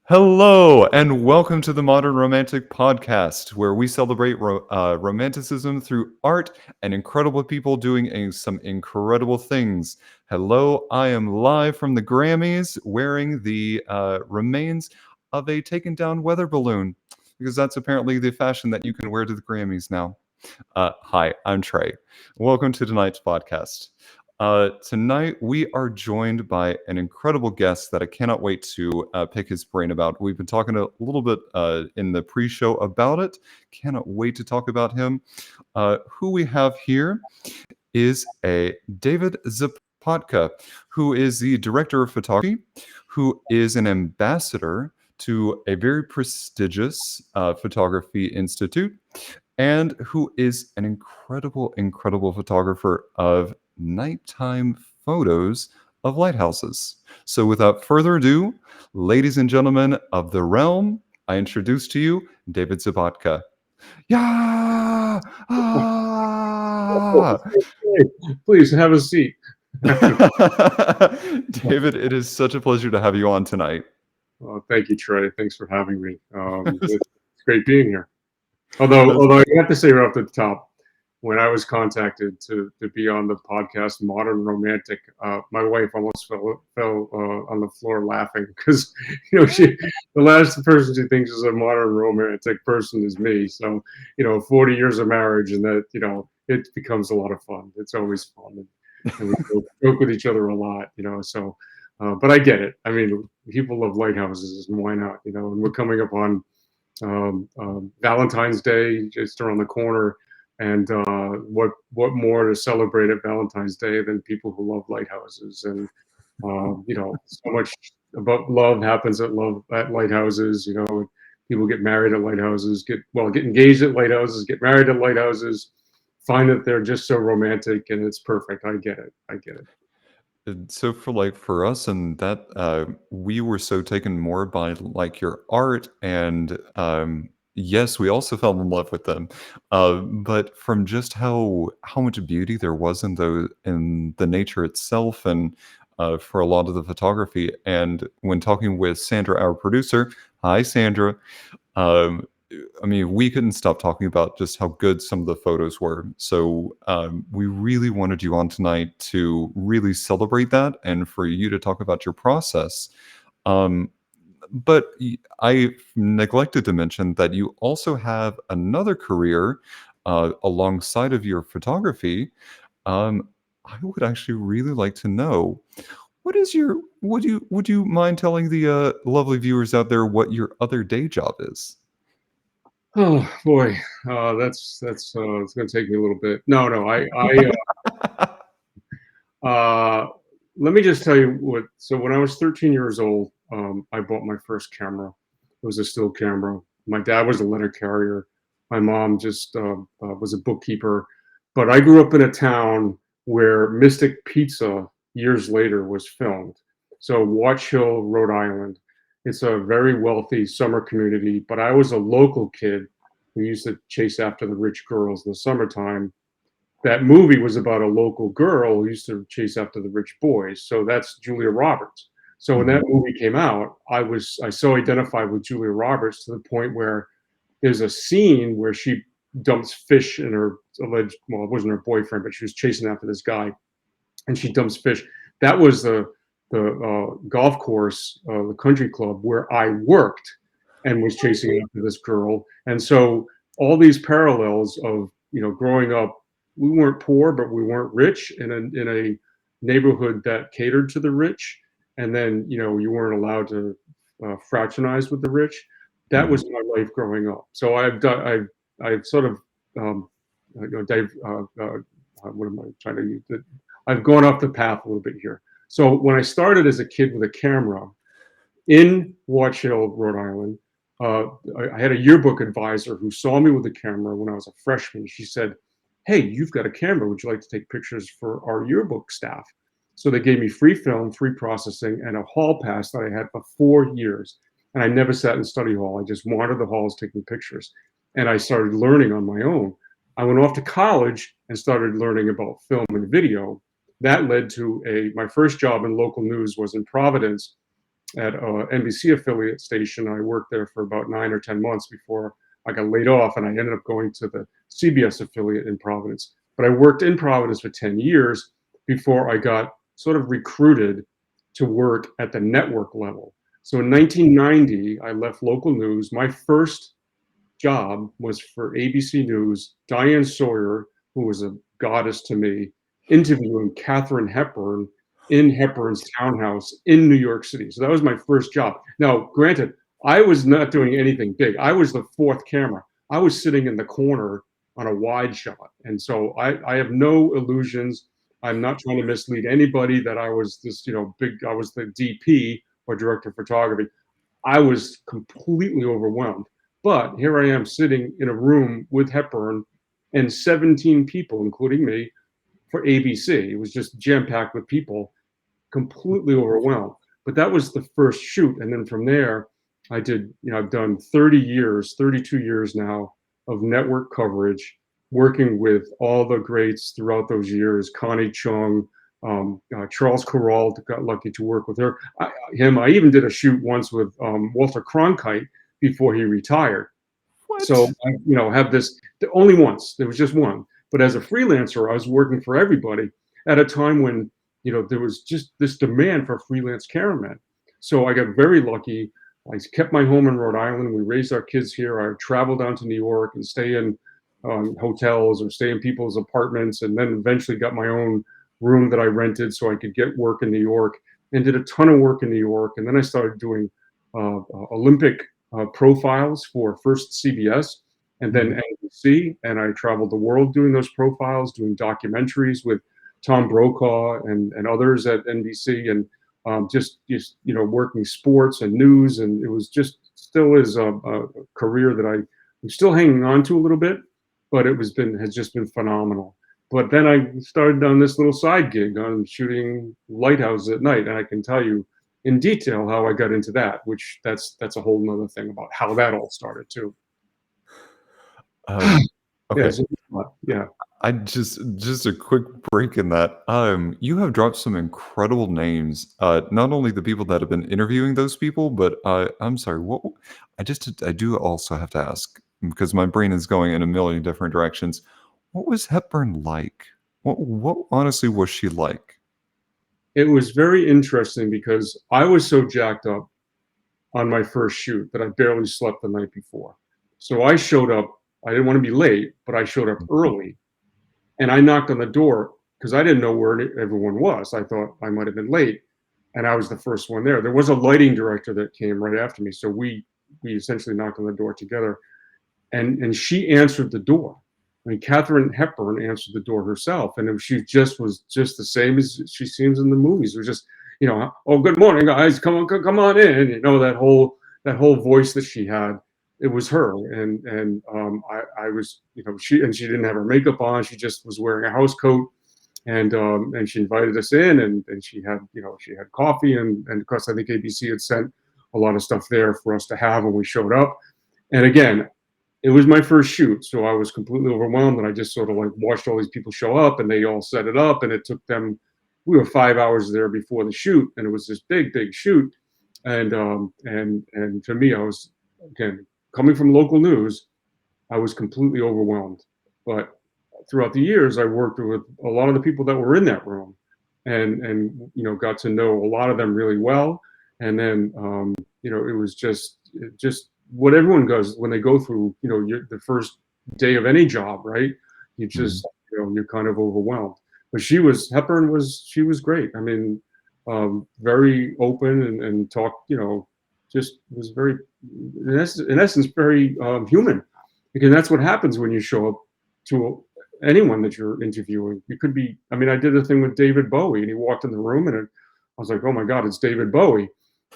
Hello, and welcome to the Modern Romantic Podcast, where we celebrate romanticism through art and incredible people doing some incredible things. Hello, I am live from the Grammys wearing the remains of a taken down weather balloon, because that's apparently the fashion that you can wear to the Grammys now. Hi, I'm Trey. Welcome to tonight's podcast. Tonight, we are joined by an incredible guest that I cannot wait to pick his brain about. We've been talking a little bit in the pre show about it. Cannot wait to talk about him. Who we have here is a David Zapatka, who is the director of photography, who is an ambassador to a very prestigious photography institute, and who is an incredible photographer of nighttime photos of lighthouses. So, without further ado, ladies and gentlemen of the realm, I introduce to you David Zapatka. Yeah! Ah! Please have a seat. David, it is such a pleasure to have you on tonight. Thank you, Trey. Thanks for having me. It's great being here. Although, That's- although I have to say right off the top, when I was contacted to be on the podcast Modern Romantic, my wife almost fell on the floor laughing because she the last person she thinks is a modern romantic person is me. So 40 years of marriage, and that it becomes a lot of fun. It's always fun, and we joke with each other a lot. So. But I get it. I mean, people love lighthouses, and why not? And we're coming up on Valentine's Day just around the corner, and what more to celebrate at Valentine's Day than people who love lighthouses? And so much about love happens at lighthouses. People get married at lighthouses, get engaged at lighthouses, get married at lighthouses, find that they're just so romantic, and it's perfect. I get it. I get it. So for us and that we were so taken more by like your art and yes, we also fell in love with them, but from just how much beauty there was in the nature itself, and for a lot of the photography. And when talking with Sandra, our producer, hi Sandra, um, I mean, we couldn't stop talking about just how good some of the photos were. So we really wanted you on tonight to really celebrate that and for you to talk about your process. Um, but I neglected to mention that you also have another career alongside of your photography. Um, I would actually really like to know what is your would you mind telling the lovely viewers out there what your other day job is? Oh boy, that's it's going to take me a little bit. No, no, I let me just tell you what. So when I was 13 years old, I bought my first camera. It was a still camera. My dad was a letter carrier. My mom just was a bookkeeper. But I grew up in a town where Mystic Pizza years later was filmed. So Watch Hill, Rhode Island. It's a very wealthy summer community. But I was a local kid who used to chase after the rich girls in the summertime. That movie was about a local girl who used to chase after the rich boys. So that's Julia Roberts. So when that Mhm. movie came out, I so identified with Julia Roberts to the point where there's a scene where she dumps fish in her alleged, well, it wasn't her boyfriend, but she was chasing after this guy, and she dumps fish. That was the golf course, the country club where I worked, and was chasing after this girl. And so all these parallels of growing up, we weren't poor, but we weren't rich in a neighborhood that catered to the rich, and then you weren't allowed to fraternize with the rich. That was Mhm. my life growing up. So I've sort of Dave, what am I trying to use? I've gone off the path a little bit here. So when I started as a kid with a camera in Watch Hill, Rhode Island, uh, I had a yearbook advisor who saw me with a camera when I was a freshman. She said, "Hey, you've got a camera. Would you like to take pictures for our yearbook staff?" So they gave me free film, free processing, and a hall pass that I had for 4 years. And I never sat in study hall. I just wandered the halls taking pictures. And I started learning on my own. I went off to college and started learning about film and video. That led to my first job in local news was in Providence, at a NBC affiliate station. I worked there for about 9 or 10 months before I got laid off, and I ended up going to the CBS affiliate in Providence. But I worked in Providence for 10 years before I got sort of recruited to work at the network level. So in 1990, I left local news. My first job was for ABC News, Diane Sawyer, who was a goddess to me, interviewing Katharine Hepburn in Hepburn's townhouse in New York City. So that was my first job. Now, granted, I was not doing anything big. I was the fourth camera. I was sitting in the corner on a wide shot. And so I have no illusions. I'm not trying to mislead anybody that I was this, I was the DP or director of photography. I was completely overwhelmed. But here I am sitting in a room with Hepburn and 17 people, including me, for ABC. It was just jam packed with people, completely overwhelmed. But that was the first shoot. And then from there, I did, I've done 30 years, 32 years now of network coverage, working with all the greats throughout those years. Connie Chung, Charles Corral, got lucky to work with her. I even did a shoot once with Walter Cronkite before he retired. So What? I, have this only once. There was just one. But as a freelancer, I was working for everybody at a time when there was just this demand for freelance cameramen. So I got very lucky. I kept my home in Rhode Island. We raised our kids here. I traveled down to New York and stay in hotels or stay in people's apartments, and then eventually got my own room that I rented so I could get work in New York, and did a ton of work in New York. And then I started doing Olympic profiles for first CBS and then NBC. And I traveled the world doing those profiles, doing documentaries with Tom Brokaw and others at NBC, and just working sports and news. And it was just still is a career that I'm still hanging on to a little bit, but has just been phenomenal. But then I started on this little side gig on shooting lighthouses at night, and I can tell you in detail how I got into that, which that's a whole nother thing about how that all started too. Yeah, Okay. yeah. I just a quick break in that. You have dropped some incredible names. Not only the people that have been interviewing those people, but I'm sorry. I do also have to ask because my brain is going in a million different directions. What was Hepburn like? What honestly was she like? It was very interesting because I was so jacked up on my first shoot that I barely slept the night before. So I showed up. I didn't want to be late, but I showed up early, and I knocked on the door because I didn't know where everyone was. I thought I might have been late, and I was the first one there. There was a lighting director that came right after me, so we essentially knocked on the door together, and she answered the door. I mean, Katharine Hepburn answered the door herself, and she was just the same as she seems in the movies. It was just, oh, good morning, guys, come on in. That whole voice that she had, it was her. And I was, she didn't have her makeup on. She just was wearing a house coat, and she invited us in, and she had, she had coffee, and of course I think ABC had sent a lot of stuff there for us to have when we showed up. And again, it was my first shoot, so I was completely overwhelmed, and I just sort of like watched all these people show up, and they all set it up, and it took them. We were 5 hours there before the shoot, and it was this big shoot, and for me, I was, again, coming from local news, I was completely overwhelmed. But throughout the years, I worked with a lot of the people that were in that room, and got to know a lot of them really well, and then it was just what everyone goes when they go through, the first day of any job, right? You Mhm. just, you're kind of overwhelmed. But she was great. I mean, very open, and talked, just was very, in essence, very human, because that's what happens when you show up to anyone that you're interviewing. You could be, I mean, I did a thing with David Bowie, and he walked in the room, and I was like, oh my God, it's David Bowie.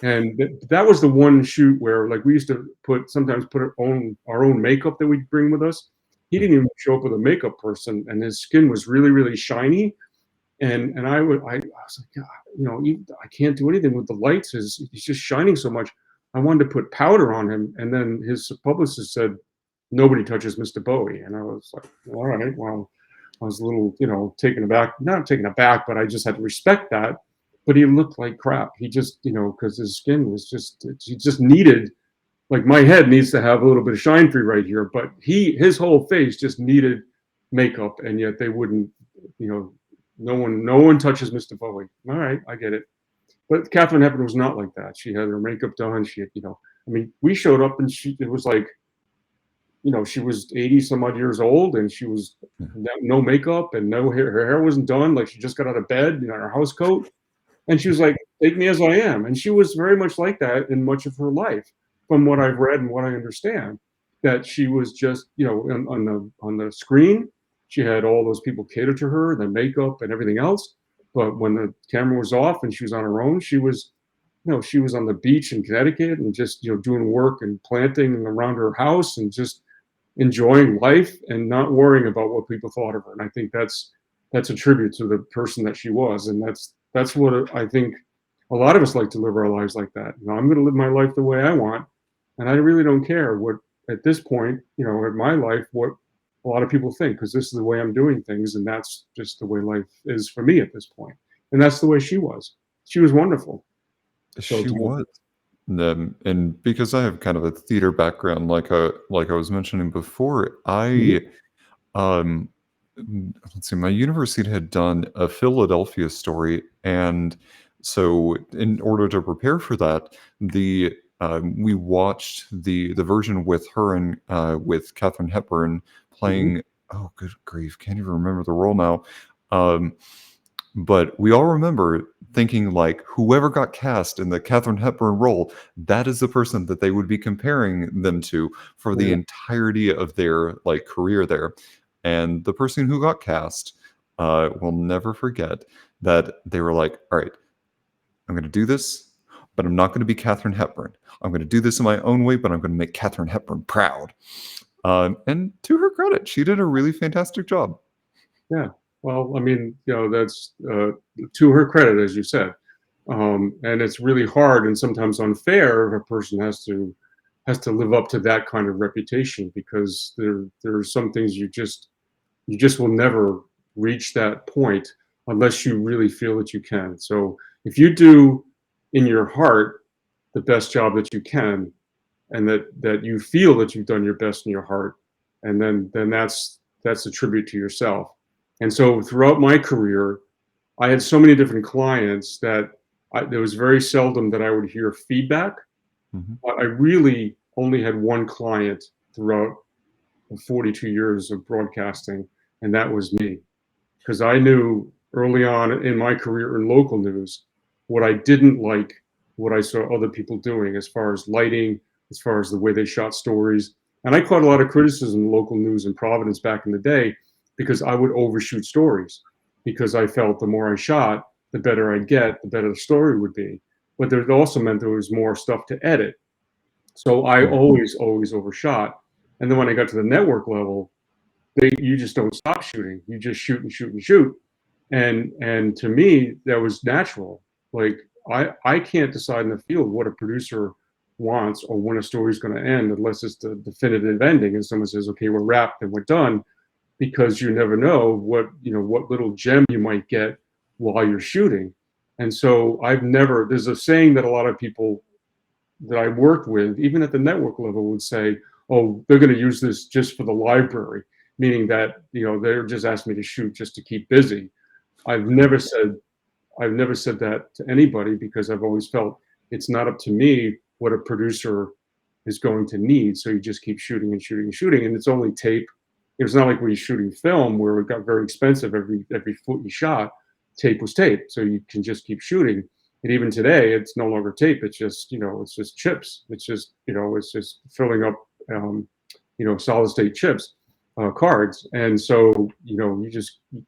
And that was the one shoot where, like, we used to sometimes put our own makeup that we'd bring with us. He didn't even show up with a makeup person, and his skin was really, really shiny. And I was like, God, I can't do anything with the lights. He's just shining so much. I wanted to put powder on him, and then his publicist said, nobody touches Mr. Bowie. And I was like, all right, well, I was a little, taken aback, not taken aback, but I just had to respect that. but he looked like crap. He just, because his skin was he just needed, like my head needs to have a little bit of shine free right here, but his whole face just needed makeup, and yet they wouldn't, no one touches Mr. Bowie. All right, I get it. But Katharine Hepburn was not like that. She had her makeup done. She had, I mean, we showed up and it was like, she was 80 some odd years old, and she was no makeup and no hair. Her hair wasn't done. Like she just got out of bed, her house coat. And she was like, take me as I am. And she was very much like that in much of her life, from what I've read and what I understand, that she was just, on the screen, she had all those people cater to her, the makeup and everything else. But when the camera was off and she was on her own, she was, she was on the beach in Connecticut and just, doing work and planting around her house and just enjoying life and not worrying about what people thought of her. And I think that's a tribute to the person that she was. And that's what I think a lot of us like to live our lives like that. I'm going to live my life the way I want. And I really don't care what, at this point, in my life, what a lot of people think, because this is the way I'm doing things. And that's just the way life is for me at this point. And that's the way she was. She was wonderful. So She was. And because I have kind of a theater background, like I was mentioning before, um, let's see, my university had done a Philadelphia story, and so in order to prepare for that, we watched the version with her and with Katharine Hepburn playing. Oh, good grief! Can't even remember the role now. Um, but we all remember thinking like whoever got cast in the Katharine Hepburn role, that is the person that they would be comparing them to for the entirety of their like career there. And the person who got cast will never forget that they were like, all right, I'm going to do this, but I'm not going to be Katharine Hepburn. I'm going to do this in my own way, but I'm going to make Katharine Hepburn proud. And to her credit, she did a really fantastic job. Yeah. Well, I mean, that's to her credit, as you said. And it's really hard and sometimes unfair if a person has to live up to that kind of reputation, because there are some things you just will never reach that point unless you really feel that you can. So if you do in your heart the best job that you can, and that you feel that you've done your best in your heart, and then that's a tribute to yourself. And so throughout my career, I had so many different clients that there was very seldom that I would hear feedback. I really only had one client throughout 42 years of broadcasting, and that was me. Because I knew early on in my career in local news what I didn't like, what I saw other people doing as far as lighting, as far as the way they shot stories. And I caught a lot of criticism in local news in Providence back in the day because I would overshoot stories, because I felt the more I shot, the better I'd get, the better the story would be. But it also meant there was more stuff to edit. So I always overshot. And then when I got to the network level, you just don't stop shooting. You just shoot and shoot and shoot. And to me, that was natural. Like I can't decide in the field what a producer wants or when a story's going to end unless it's the definitive ending and someone says, okay, we're wrapped and we're done, because you never know what little gem you might get while you're shooting. And so there's a saying that a lot of people that I worked with, even at the network level, would say, oh, they're going to use this just for the library, meaning that, they're just asking me to shoot just to keep busy. I've never said that to anybody, because I've always felt it's not up to me what a producer is going to need. So you just keep shooting and shooting and shooting. And it's only tape. It's not like we're shooting film where it got very expensive. Every foot you shot, tape was tape. So you can just keep shooting. And even today, it's no longer tape. It's just, it's just chips. It's just, it's just filling up, solid state chips, cards. And so,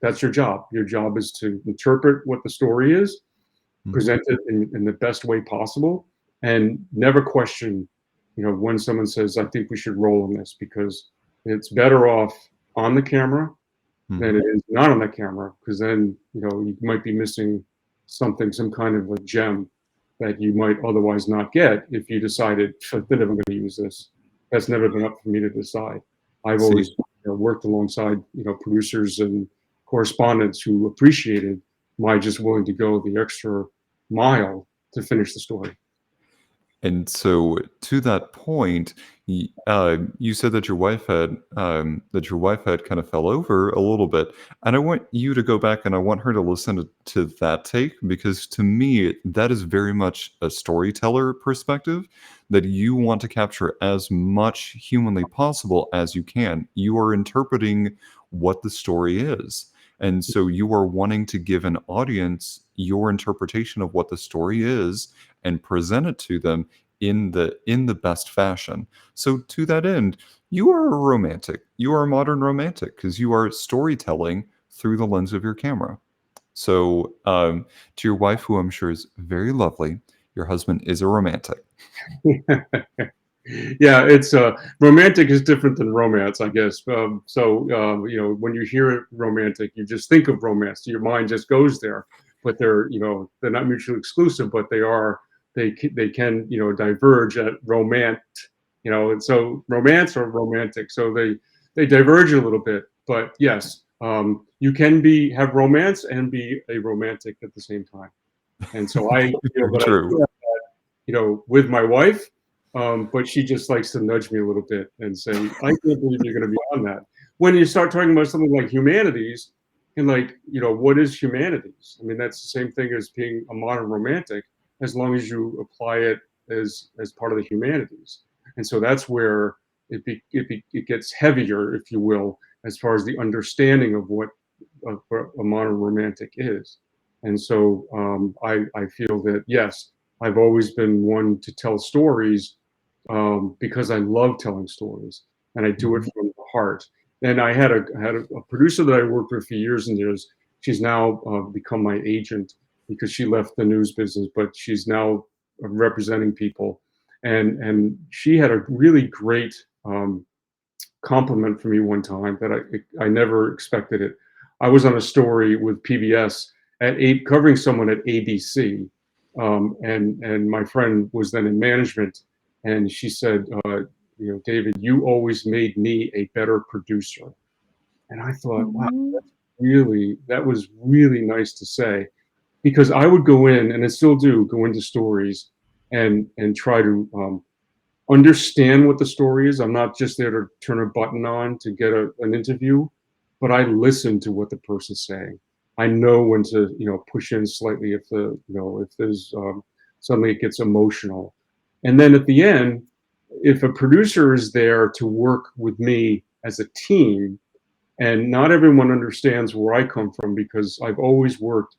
that's your job. Your job is to interpret what the story is, present it in the best way possible, and never question, when someone says, I think we should roll on this, because it's better off on the camera than it is not on the camera, because then, you might be missing something, some kind of a gem that you might otherwise not get if you decided, I'm never going to use this. That's never been up for me to decide. I've always worked alongside, producers and correspondents who appreciated my just willing to go the extra mile to finish the story. And so, to that point, you said that your wife had kind of fell over a little bit, and I want you to go back and I want her to listen to that take, because to me that is very much a storyteller perspective, that you want to capture as much humanly possible as you can. You are interpreting what the story is. And so you are wanting to give an audience your interpretation of what the story is and present it to them in the best fashion. So to that end, you are a romantic. You are a modern romantic because you are storytelling through the lens of your camera. So to your wife, who I'm sure is very lovely, your husband is a romantic. Yeah, it's romantic is different than romance, I guess. When you hear romantic, you just think of romance. Your mind just goes there, but they're not mutually exclusive, but they can diverge at romance. And so romance or romantic, so they diverge a little bit. But yes, you can have romance and be a romantic at the same time. And so I feel Very that I true. do with my wife, but she just likes to nudge me a little bit and say, "I can't believe you're going to be on that." When you start talking about something like humanities, and what is humanities? I mean, that's the same thing as being a modern romantic, as long as you apply it as part of the humanities. And so that's where it gets heavier, if you will, as far as the understanding of what a modern romantic is. And so I feel that yes, I've always been one to tell stories because I love telling stories, and I do it Mhm. from the heart. And I had a producer that I worked with for years and years. She's now become my agent because she left the news business, but she's now representing people. And she had a really great compliment for me one time that I never expected it. I was on a story with PBS covering someone at ABC, and my friend was then in management, and she said, David, you always made me a better producer. And I thought, wow, Mhm. that was really nice to say, because I would go in, and I still do go into stories and try to understand what the story is. I'm not just there to turn a button on to get an interview, but I listen to what the person's saying. I know when to push in slightly if there's suddenly it gets emotional, and then at the end, if a producer is there to work with me as a team, and not everyone understands where I come from, because I've always worked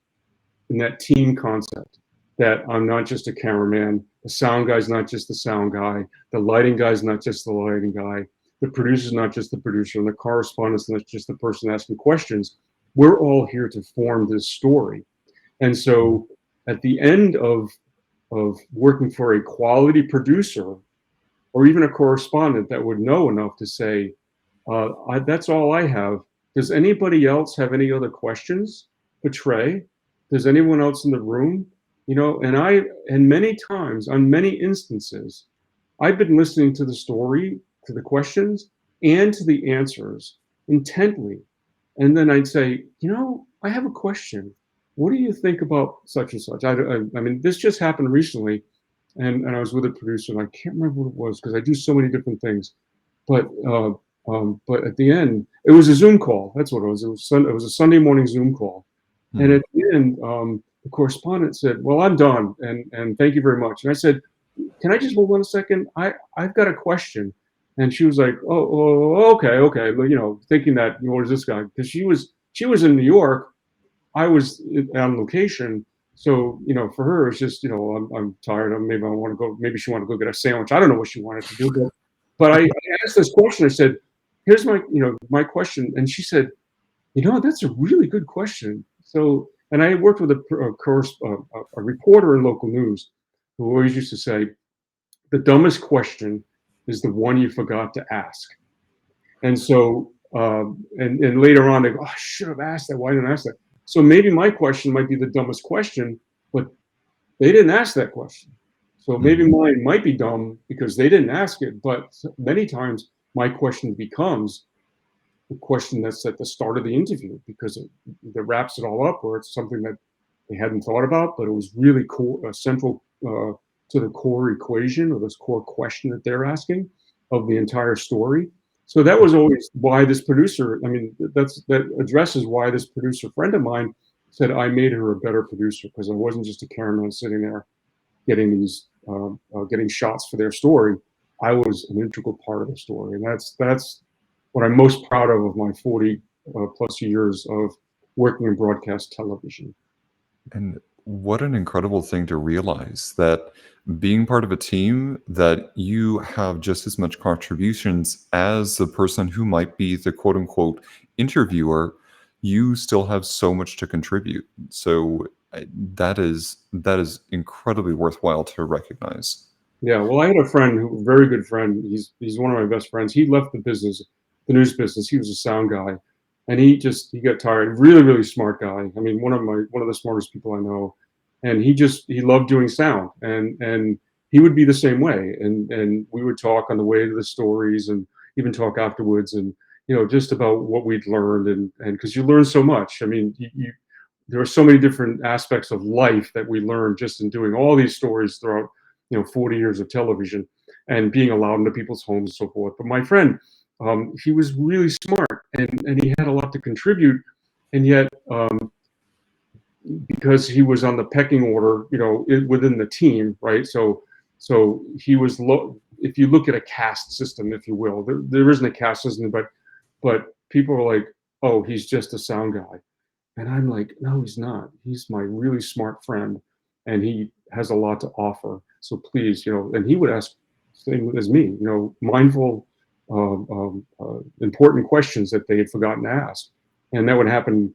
in that team concept, that I'm not just a cameraman, the sound guy's not just the sound guy, the lighting guy's not just the lighting guy, the producer's not just the producer, and the correspondent's not just the person asking questions. We're all here to form this story. And so at the end of working for a quality producer, or even a correspondent that would know enough to say, that's all I have. Does anybody else have any other questions for Trey? Does anyone else in the room? And many times, on many instances, I've been listening to the story, to the questions, and to the answers intently. And then I'd say, I have a question. What do you think about such and such? I mean, this just happened recently, and I was with a producer, and I can't remember what it was because I do so many different things. But at the end, it was a Zoom call. That's what it was. It was a Sunday morning Zoom call. And Mhm. at the end, the correspondent said, "Well, I'm done, and thank you very much." And I said, "Can I just hold on a second? I've got a question." And she was like, "Oh, okay, okay." Thinking that, what is this guy? Because she was in New York, I was on location. So, for her, it's just, I'm tired. Maybe I want to go. Maybe she wanted to go get a sandwich. I don't know what she wanted to do, but I asked this question. I said, "Here's my question," and she said, "That's a really good question." So, and I worked with a reporter in local news who always used to say, "The dumbest question is the one you forgot to ask." And so, and later on, they go, "Oh, I should have asked that. Why didn't I ask that?" So maybe my question might be the dumbest question, but they didn't ask that question. So maybe Mhm. mine might be dumb because they didn't ask it. But many times, my question becomes the question that's at the start of the interview, because it wraps it all up, or it's something that they hadn't thought about, but it was really core, central to the core equation or this core question that they're asking of the entire story. So that was always why this producer, I mean, that addresses why this producer friend of mine said I made her a better producer, because I wasn't just a cameraman sitting there getting getting shots for their story. I was an integral part of the story, and that's what I'm most proud of my 40 plus years of working in broadcast television. And what an incredible thing to realize that being part of a team, that you have just as much contributions as the person who might be the quote unquote interviewer, you still have so much to contribute. So that is incredibly worthwhile to recognize. Yeah, well, I had a friend, a very good friend. He's one of my best friends. He left the business, the news business. He was a sound guy, and he got tired. Really, really smart guy. I mean, one of the smartest people I know. And he loved doing sound, and he would be the same way. And we would talk on the way to the stories, and even talk afterwards, and just about what we'd learned, and because you learn so much. I mean, there are so many different aspects of life that we learn just in doing all these stories throughout 40 years of television and being allowed into people's homes and so forth. But my friend, he was really smart, and he had a lot to contribute, and yet because he was on the pecking order, within the team, right? So he was if you look at a caste system, if you will, there isn't a caste system, but people are like, oh, he's just a sound guy. And I'm like, no, he's not. He's my really smart friend, and he has a lot to offer. So please, and he would ask, same as me, mindful, important questions that they had forgotten to ask. And that would happen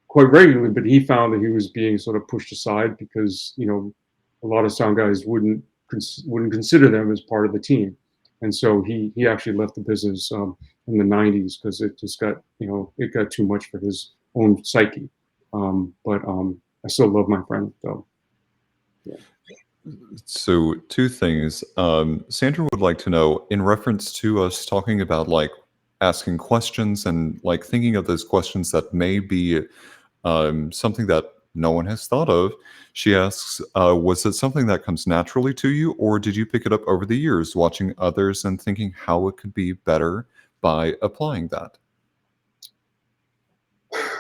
quite regularly, but he found that he was being sort of pushed aside because, a lot of sound guys wouldn't consider them as part of the team. And so he actually left the business in the 90s because it just got, it got too much for his own psyche. But I still love my friend, though. Yeah. So, two things. Sandra would like to know, in reference to us talking about like asking questions and like thinking of those questions that may be something that no one has thought of. She asks, was it something that comes naturally to you, or did you pick it up over the years, watching others and thinking how it could be better by applying that?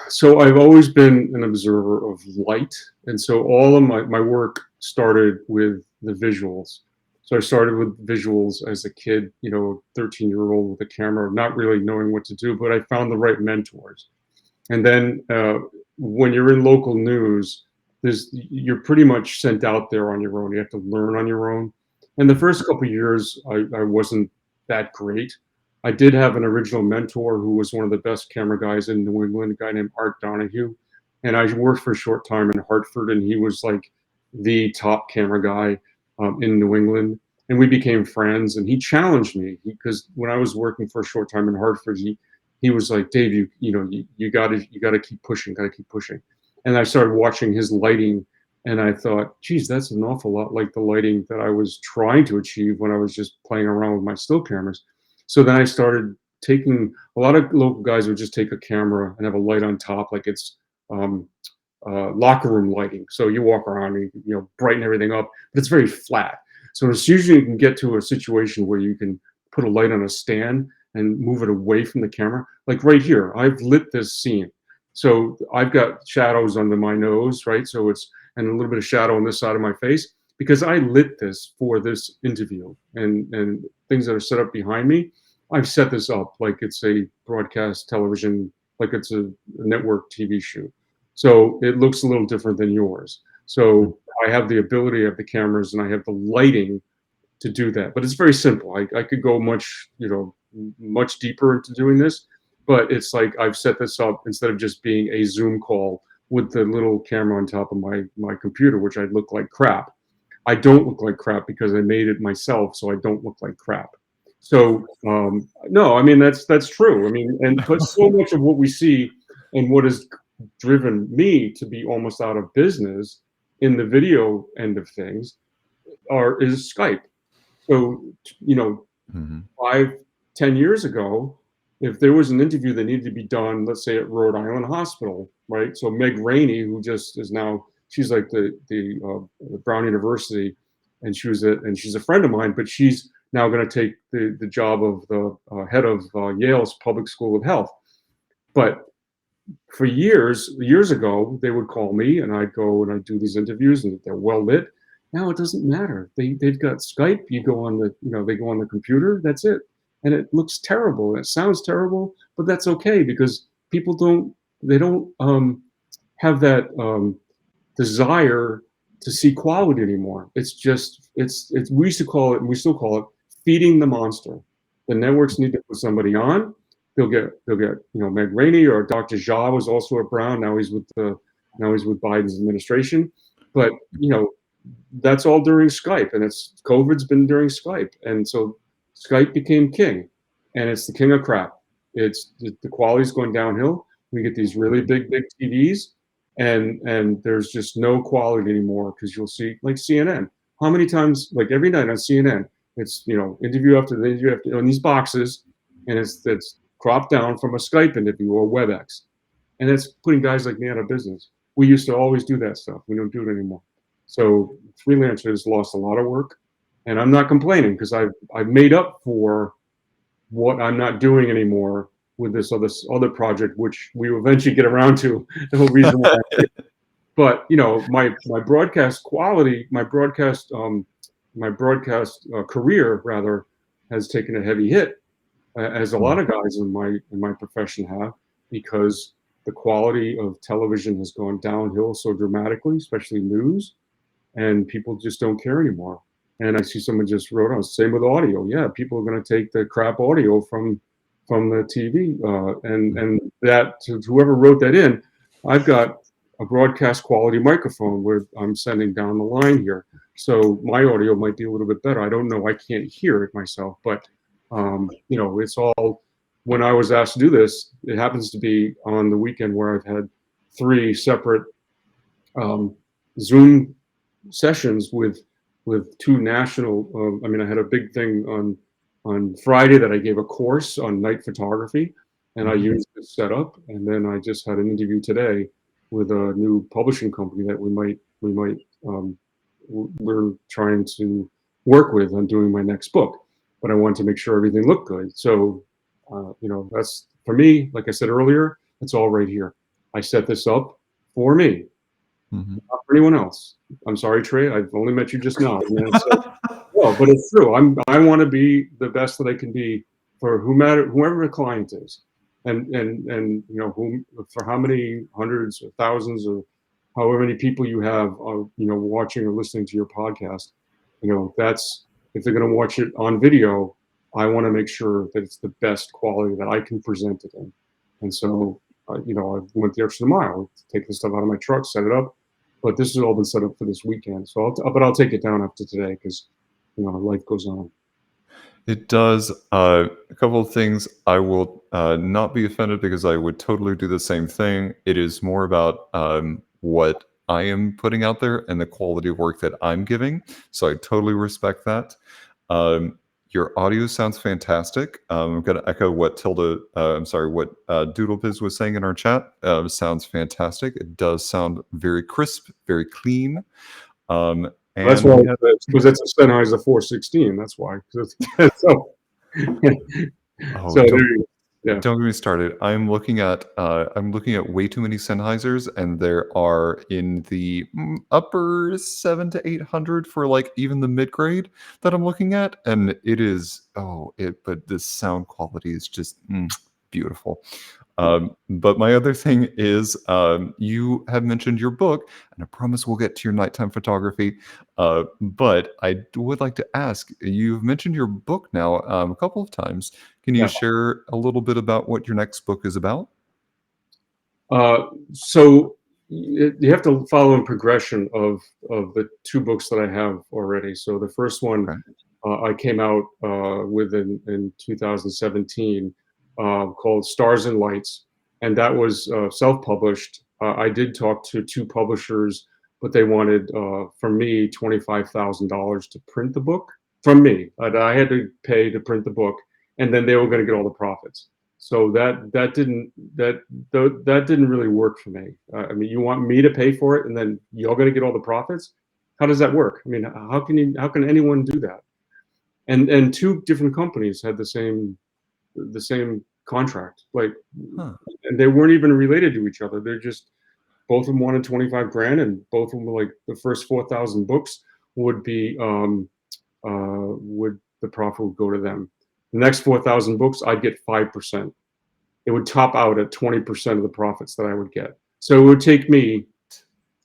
So I've always been an observer of light. And so all of my work started with the visuals. So I started with visuals as a kid, 13-year-old with a camera, not really knowing what to do, but I found the right mentors. And then when you're in local news, you're pretty much sent out there on your own. You have to learn on your own. And the first couple of years, I wasn't that great. I did have an original mentor who was one of the best camera guys in New England, a guy named Art Donahue. And I worked for a short time in Hartford, and he was like the top camera guy in New England. And we became friends, and he challenged me because when I was working for a short time in Hartford, he was like, Dave, you gotta keep pushing, gotta keep pushing. And I started watching his lighting, and I thought, geez, that's an awful lot like the lighting that I was trying to achieve when I was just playing around with my still cameras. So then I started taking, a lot of local guys would just take a camera and have a light on top, like it's um, locker room lighting. So you walk around and brighten everything up, but it's very flat. So as soon as you can get to a situation where you can put a light on a stand and move it away from the camera, like right here, I've lit this scene. So I've got shadows under my nose, right? So and a little bit of shadow on this side of my face because I lit this for this interview, and things that are set up behind me. I've set this up like it's a broadcast television, like it's a network TV shoot. So it looks a little different than yours. So I have the ability of the cameras and I have the lighting to do that. But it's very simple. I could go much deeper into doing this, but it's like I've set this up instead of just being a Zoom call with the little camera on top of my computer, which I look like crap. I don't look like crap because I made it myself, so I don't look like crap. So no, I mean that's true. I mean, but so much of what we see and what has driven me to be almost out of business in the video end of things is Skype. So, you know, Mhm. 5, 10 years ago, if there was an interview that needed to be done, let's say at Rhode Island Hospital, right? So Meg Rainey, who just is now she's like the Brown University, and she's a friend of mine, but she's now going to take the job of the head of Yale's Public School of Health. But for years ago, they would call me, and I'd go and I'd do these interviews, and they're well lit. Now it doesn't matter. They've got Skype. You go on they go on the computer. That's it, and it looks terrible. It sounds terrible, but that's okay because people don't have that desire to see quality anymore. It's just it's we used to call it, and we still call it, feeding the monster. The networks need to put somebody on. They'll get Meg Rainey, or Dr. Jha was also at Brown. Now he's with Biden's administration. But that's all during Skype, and COVID's been during Skype, and so Skype became king, and it's the king of crap. It's the quality's going downhill. We get these really big TVs, and there's just no quality anymore, because you'll see, like CNN. How many times, like every night on CNN, it's interview after the interview after, on these boxes, and it's cropped down from a Skype interview or WebEx, and it's putting guys like me out of business. We used to always do that stuff. We don't do it anymore. So freelancers lost a lot of work, and I'm not complaining, because I've made up for what I'm not doing anymore with this other project, which we will eventually get around to. The whole reason why. But my broadcast quality, my broadcast career rather, has taken a heavy hit, as a lot of guys in my profession have, because the quality of television has gone downhill so dramatically, especially news, and people just don't care anymore. And I see someone just wrote on, same with audio. Yeah, people are going to take the crap audio from the TV, and that, to whoever wrote that in, I've got a broadcast quality microphone where I'm sending down the line here, so my audio might be a little bit better. I don't know. I can't hear it myself, but it's all. When I was asked to do this, it happens to be on the weekend where I've had 3 separate Zoom sessions with 2 national. I had a big thing on Friday that I gave a course on night photography, and I used this setup. And then I just had an interview today with a new publishing company that we're trying to work with on doing my next book. But I wanted to make sure everything looked good. So, that's, for me, like I said earlier, it's all right here. I set this up for me, not for anyone else. I'm sorry, Trey, I've only met you just now. Well, but it's true. I want to be the best that I can be for whoever the client is, and for how many hundreds or thousands or however many people you have, watching or listening to your podcast. That's, if they're going to watch it on video, I want to make sure that it's the best quality that I can present it in. And so, I went the extra mile, take the stuff out of my truck, set it up. But this has all been set up for this weekend. So, I'll take it down after today, because life goes on. It does. A couple of things. I will not be offended, because I would totally do the same thing. It is more about what I am putting out there and the quality of work that I'm giving. So I totally respect that. Your audio sounds fantastic. I'm going to echo what Doodlebiz was saying in our chat. Sounds fantastic. It does sound very crisp, very clean. That's why, because it's a Sennheiser 416. That's why. So, Don't get me started. I'm looking at way too many Sennheisers, and there are in the upper 700 to 800 for like even the mid grade that I'm looking at, and it is but the sound quality is just beautiful. But my other thing is, you have mentioned your book, and I promise we'll get to your nighttime photography. But I would like to ask, you've mentioned your book now a couple of times. Can you share a little bit about what your next book is about? So you have to follow in progression of the 2 books that I have already. So the first one I came out with in 2017, called Stars and Lights, and that was self-published. I did talk to 2 publishers, but they wanted from me $25,000 to print the book from me. I had to pay to print the book, and then they were going to get all the profits. So that didn't really work for me. I mean, you want me to pay for it, and then you're going to get all the profits? How does that work? I mean, how can anyone do that? And two different companies had the same contract, like, Huh. and they weren't even related to each other. They're just both of them wanted 25 grand, and both of them were like the first 4,000 books would be would the profit would go to them. The next 4,000 books, I'd get 5%. It would top out at 20% of the profits that I would get. So it would take me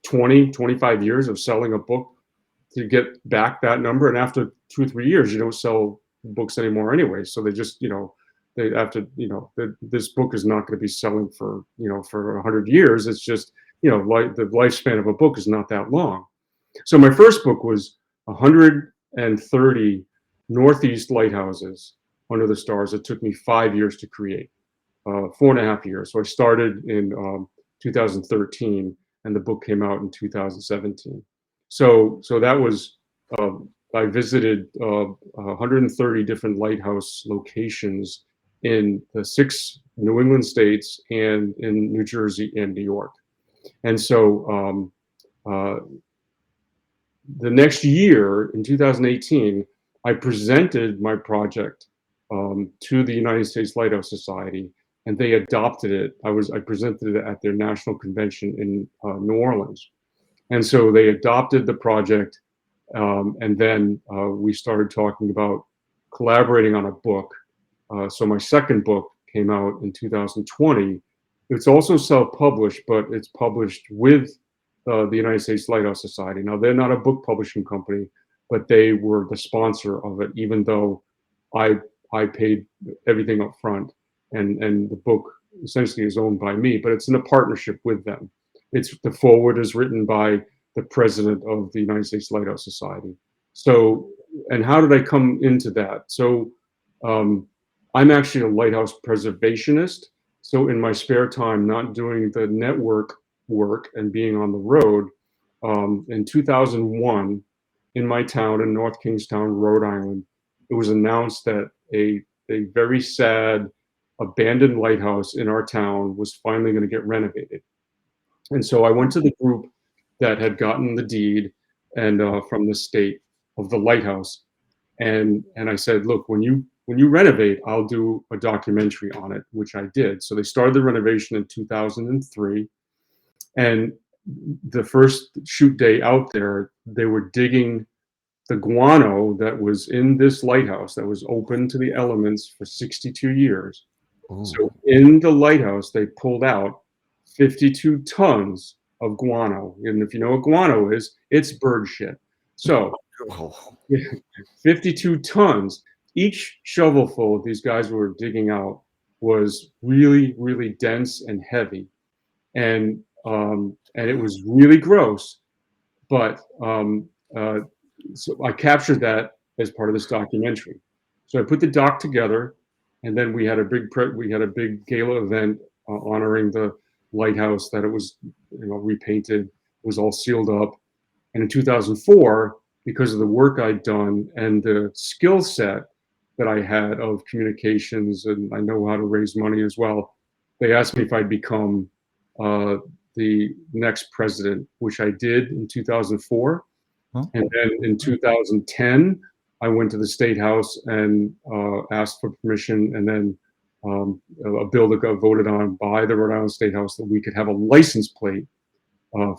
25 years of selling a book to get back that number. And after 2 or 3 years, you don't sell books anymore anyway. So they just, they after, this book is not going to be selling for, for 100 years. It's just, like the lifespan of a book is not that long. So my first book was 130 Northeast lighthouses under the stars. It took me 5 years to create, 4.5 years. So I started in 2013, and the book came out in 2017. So that was, I visited 130 different lighthouse locations in the 6 New England states and in New Jersey and New York. And so the next year, in 2018, I presented my project to the United States Lighthouse Society, and they adopted it. I presented it at their national convention in New Orleans, and so they adopted the project, and then we started talking about collaborating on a book. So my second book came out in 2020. It's also self-published, but it's published with the United States Lighthouse Society. Now, they're not a book publishing company, but they were the sponsor of it, even though I paid everything up front, and the book essentially is owned by me, but it's in a partnership with them. The foreword is written by the president of the United States Lighthouse Society. So, and how did I come into that? So, I'm actually a lighthouse preservationist. So in my spare time, not doing the network work and being on the road, in 2001, in my town in North Kingstown, Rhode Island, it was announced that a very sad abandoned lighthouse in our town was finally going to get renovated. And so I went to the group that had gotten the deed and from the state of the lighthouse, and I said, look, when you renovate, I'll do a documentary on it, which I did. So they started the renovation in 2003, and the first shoot day out there, they were digging the guano that was in this lighthouse that was open to the elements for 62 years. Ooh. So in the lighthouse, they pulled out 52 tons of guano. And if you know what guano is, it's bird shit. So Oh. 52 tons. Each shovelful of these guys were digging out was really, really dense and heavy. And it was really gross. But so I captured that as part of this documentary. So I put the doc together, and then we had a big gala event honoring the lighthouse, that it was repainted, was all sealed up. And in 2004, because of the work I'd done and the skill set that I had of communications, and I know how to raise money as well, they asked me if I'd become the next president, which I did in 2004. Huh? And then in 2010, I went to the State House and asked for permission, and then a bill that got voted on by the Rhode Island State House that we could have a license plate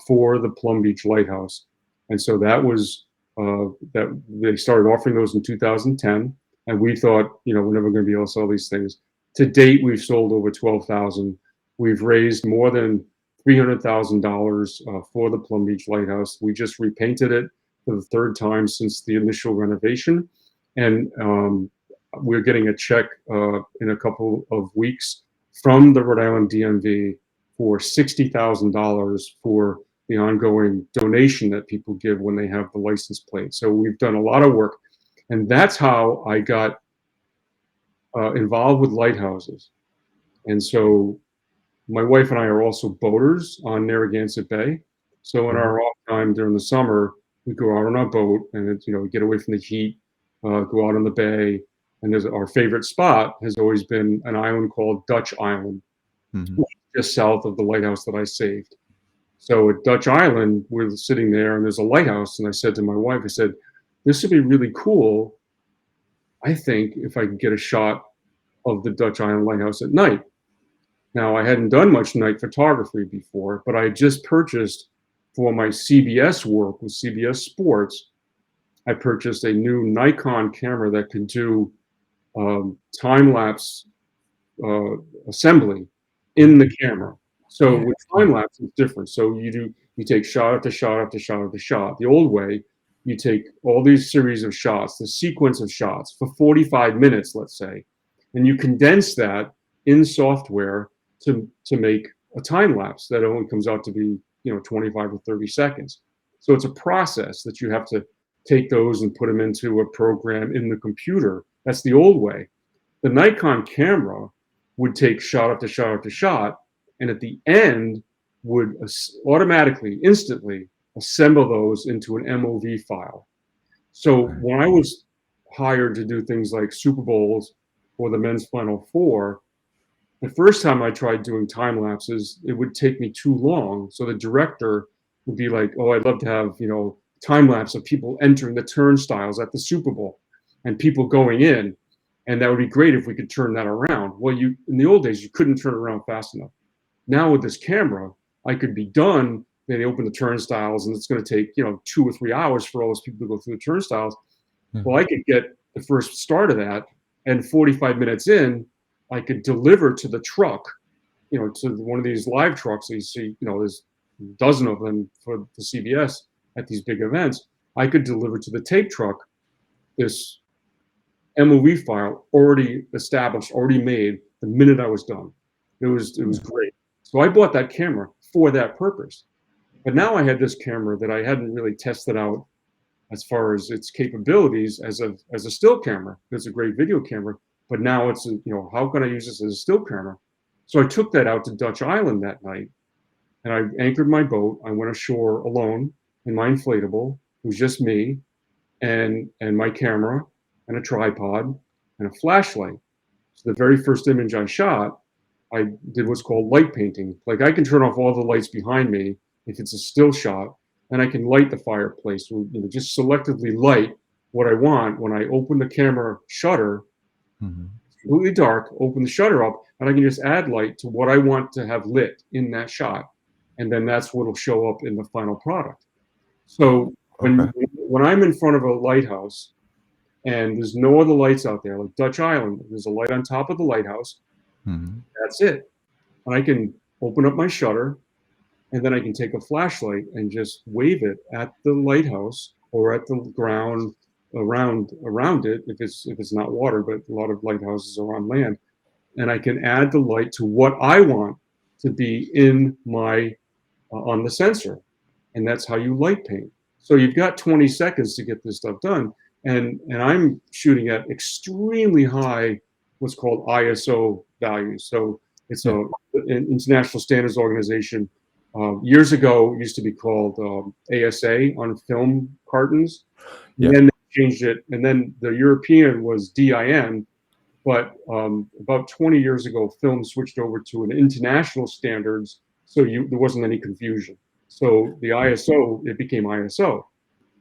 for the Plum Beach Lighthouse. And so that was that they started offering those in 2010, and we thought, we're never going to be able to sell these things. To date, we've sold over 12,000. We've raised more than $300,000 for the Plum Beach Lighthouse. We just repainted it for the third time since the initial renovation, and we're getting a check in a couple of weeks from the Rhode Island DMV for $60,000 for the ongoing donation that people give when they have the license plate. So we've done a lot of work, and that's how I got involved with lighthouses. And so my wife and I are also boaters on Narragansett Bay. So in our off time during the summer, we go out on our boat and we get away from the heat, go out on the bay, And our favorite spot has always been an island called Dutch Island, Mhm. just south of the lighthouse that I saved. So at Dutch Island, we're sitting there and there's a lighthouse. And I said to my wife, I said, this would be really cool, I think, if I could get a shot of the Dutch Island lighthouse at night. Now, I hadn't done much night photography before, but I had just purchased for my CBS work with CBS Sports. I purchased a new Nikon camera that could do time lapse assembly in the camera. So Yeah. with time lapse, it's different. So you take shot after shot after shot after shot. The old way, you take all these series of shots, the sequence of shots for 45 minutes, let's say, and you condense that in software to make a time lapse that only comes out to be 25 or 30 seconds. So it's a process that you have to take those and put them into a program in the computer. That's the old way. The Nikon camera would take shot after shot after shot, and at the end would automatically, instantly assemble those into an MOV file. So Right. when I was hired to do things like Super Bowls or the men's Final Four, the first time I tried doing time lapses, it would take me too long. So the director would be like, "Oh, I'd love to have time lapse of people entering the turnstiles at the Super Bowl and people going in, and that would be great if we could turn that around." Well, in the old days you couldn't turn it around fast enough. Now with this camera, I could be done. They open the turnstiles, and it's going to take 2 or 3 hours for all those people to go through the turnstiles. Well, Mhm. I could get the first start of that, and 45 minutes in, I could deliver to the truck, to one of these live trucks that you see, there's a dozen of them for the CBS at these big events. I could deliver to the tape truck this MOV file already established, already made the minute I was done. It was Yeah. great. So I bought that camera for that purpose. But now I had this camera that I hadn't really tested out as far as its capabilities as a still camera. It's a great video camera, but now it's how can I use this as a still camera? So I took that out to Dutch Island that night, and I anchored my boat. I went ashore alone in my inflatable. It was just me and my camera and a tripod and a flashlight. So the very first image I shot, I did what's called light painting. Like I can turn off all the lights behind me if it's a still shot, and I can light the fireplace. Just selectively light what I want. When I open the camera shutter, Mhm. it's completely dark. Open the shutter up, and I can just add light to what I want to have lit in that shot, and then that's what'll show up in the final product. So Okay. when I'm in front of a lighthouse and there's no other lights out there, like Dutch Island, there's a light on top of the lighthouse. Mhm. That's it. And I can open up my shutter, and then I can take a flashlight and just wave it at the lighthouse or at the ground around it if it's not water, but a lot of lighthouses are on land. And I can add the light to what I want to be in my on the sensor, and that's how you light paint. So you've got 20 seconds to get this stuff done, and I'm shooting at extremely high, what's called ISO values. So it's Yeah. an international standards organization. Years ago, it used to be called ASA on film cartons, and Yeah. then they changed it, and then the European was DIN. But about 20 years ago, film switched over to an international standards, so there wasn't any confusion. So the Mm. ISO, it became ISO.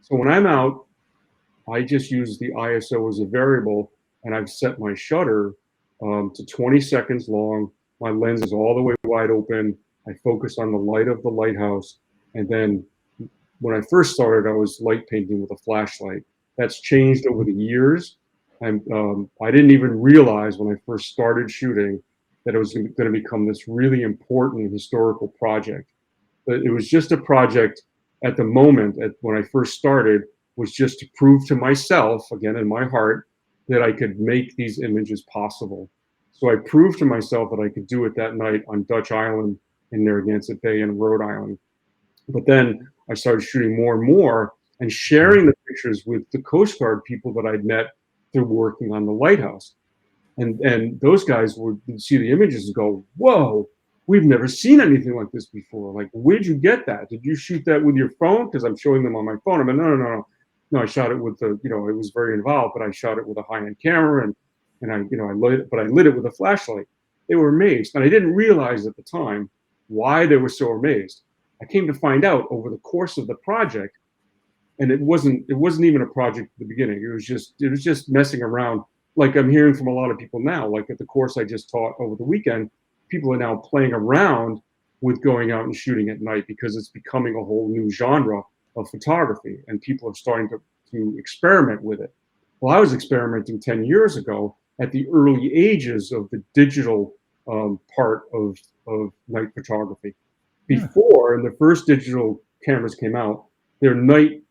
So when I'm out, I just use the ISO as a variable, and I've set my shutter to 20 seconds long. My lens is all the way wide open. I focus on the light of the lighthouse, and then when I first started, I was light painting with a flashlight. That's changed over the years. I didn't even realize when I first started shooting that it was going to become this really important historical project. But it was just a project at the moment, when I first started, was just to prove to myself, again in my heart, that I could make these images possible. So I proved to myself that I could do it that night on Dutch Island in Narragansett Bay in Rhode Island. But then I started shooting more and more and sharing the pictures with the Coast Guard people that I'd met through working on the lighthouse. And those guys would see the images and go, "Whoa, we've never seen anything like this before. Like, where'd you get that? Did you shoot that with your phone?" Because I'm showing them on my phone. I'm like, no, no, no, no. No, I shot it with it was very involved, but I shot it with a high-end camera, and and I lit it, but I lit it with a flashlight. They were amazed, and I didn't realize at the time why they were so amazed. I came to find out over the course of the project, and it wasn't even a project at the beginning. It was just messing around, like I'm hearing from a lot of people now. Like at the course I just taught over the weekend, people are now playing around with going out and shooting at night because it's becoming a whole new genre of photography, and people are starting to experiment with it. Well, I was experimenting 10 years ago at the early ages of the digital part of night photography. Yeah. Before, and the first digital cameras came out, their night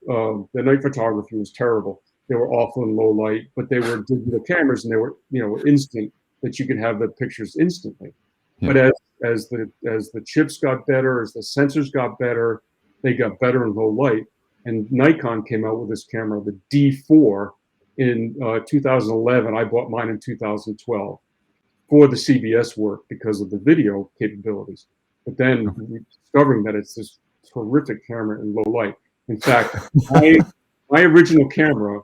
photography was terrible. They were awful in low light, but they were digital cameras, and they were instant, that you could have the pictures instantly. Yeah. But as the chips got better, as the sensors got better, they got better in low light. And Nikon came out with this camera, the D4, in 2011. I bought mine in 2012 for the CBS work because of the video capabilities. But then discovering that it's this terrific camera in low light. In fact, my original camera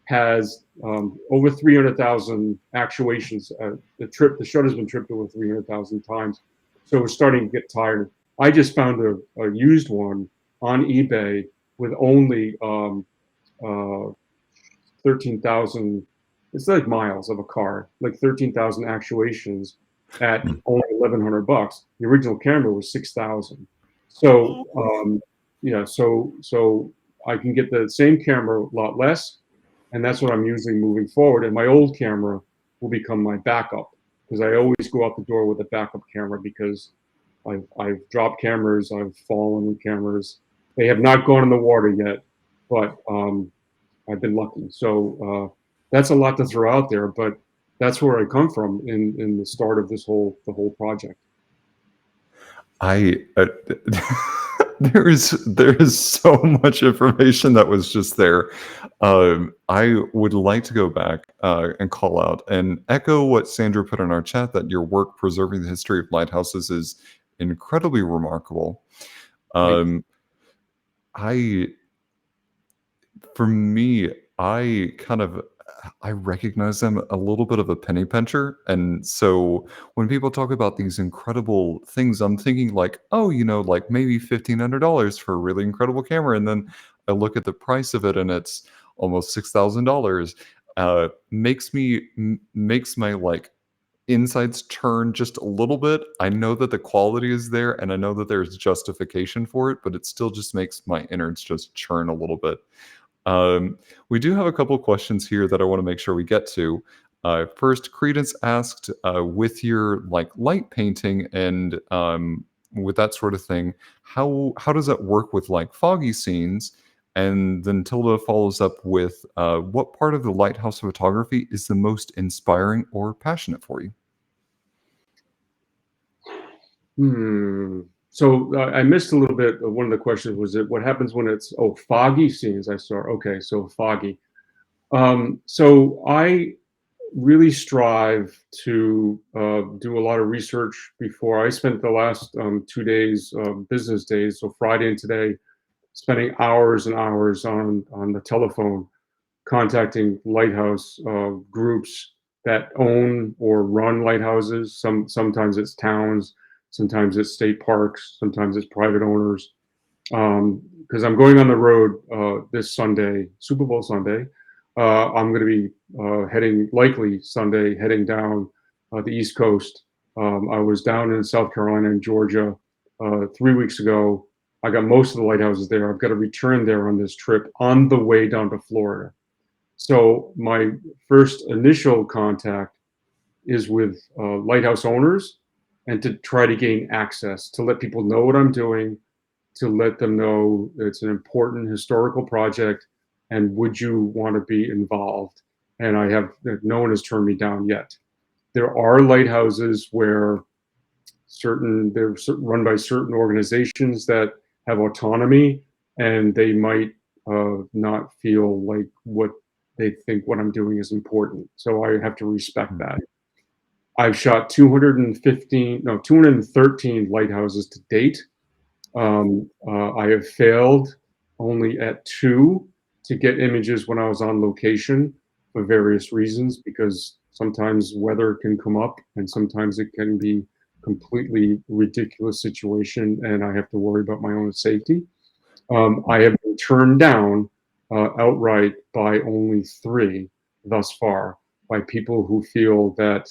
has over 300,000 actuations. The shutter's been tripped over 300,000 times, so we're starting to get tired. I just found a used one on eBay with only 13,000. It's like miles of a car, like 13,000 actuations at only $1,100. The original camera was 6,000. So yeah, so I can get the same camera a lot less, and that's what I'm using moving forward. And my old camera will become my backup, because I always go out the door with a backup camera, because I've dropped cameras, I've fallen with cameras. They have not gone in the water yet, but I've been lucky. So that's a lot to throw out there, but that's where I come from in the start of the whole project. I there is so much information that was just there. I would like to go back and call out and echo what Sandra put in our chat, that your work preserving the history of lighthouses is incredibly remarkable. Thank Um, I For me, I kind of I recognize them a little bit of a penny pincher, and so when people talk about these incredible things, I'm thinking like, oh, like maybe $1,500 for a really incredible camera, and then I look at the price of it, and it's almost $6,000. Makes my like insides turn just a little bit. I know that the quality is there, and I know that there's justification for it, but it still just makes my innards just churn a little bit. We do have a couple questions here that I want to make sure we get to. First, Credence asked, with your like light painting and with that sort of thing, how does that work with like foggy scenes? And then Tilda follows up with, what part of the lighthouse photography is the most inspiring or passionate for you? So I missed a little bit of one of the questions. Was it what happens when it's foggy scenes? I saw. Okay, so foggy. So I really strive to do a lot of research before. I spent the last 2 days, business days, so Friday and today, spending hours and hours on the telephone, contacting lighthouse groups that own or run lighthouses. Sometimes it's towns, sometimes it's state parks, sometimes it's private owners. Because I'm going on the road this Sunday, Super Bowl Sunday. I'm going to be likely Sunday, heading down the East Coast. I was down in South Carolina and Georgia 3 weeks ago. I got most of the lighthouses there. I've got to return there on this trip on the way down to Florida. So my first initial contact is with lighthouse owners, and to try to gain access, to let people know what I'm doing, to let them know that it's an important historical project, and would you want to be involved? And no one has turned me down yet. There are lighthouses where they're run by certain organizations that have autonomy, and they might not feel like they think what I'm doing is important. So I have to respect that. I've shot 213 lighthouses to date. I have failed only at 2 to get images when I was on location for various reasons, because Sometimes weather can come up, and sometimes it can be completely ridiculous situation, and I have to worry about my own safety. I have been turned down outright by only 3 thus far, by people who feel that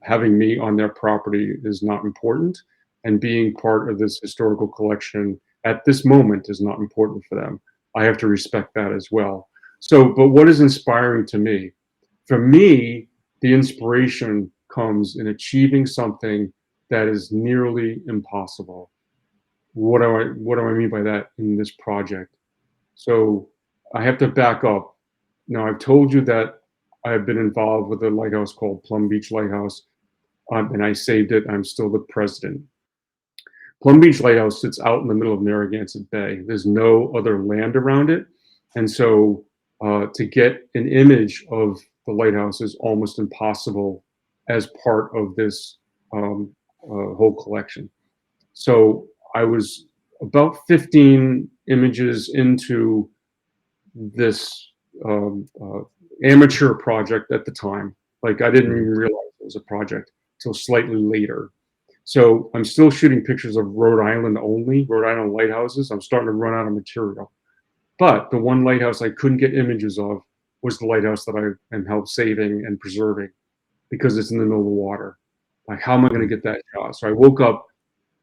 having me on their property is not important, and being part of this historical collection at this moment is not important for them. I have to respect that as well. So, but what is inspiring to me? For me, the inspiration comes in achieving something that is nearly impossible. What do I mean by that in this project? So I have to back up. Now, I've told you that I have been involved with a lighthouse called Plum Beach Lighthouse, and I saved it. I'm still the president. Plum Beach Lighthouse sits out in the middle of Narragansett Bay. There's no other land around it. And so to get an image of the lighthouse is almost impossible as part of this whole collection. So I was about 15 images into this amateur project at the time. Like, I didn't even realize it was a project until slightly later. So I'm still shooting pictures of Rhode Island only, Rhode Island lighthouses. I'm starting to run out of material. But the one lighthouse I couldn't get images of was the lighthouse that I am helped saving and preserving, because it's in the middle of the water. Like, how am I going to get that shot? So I woke up,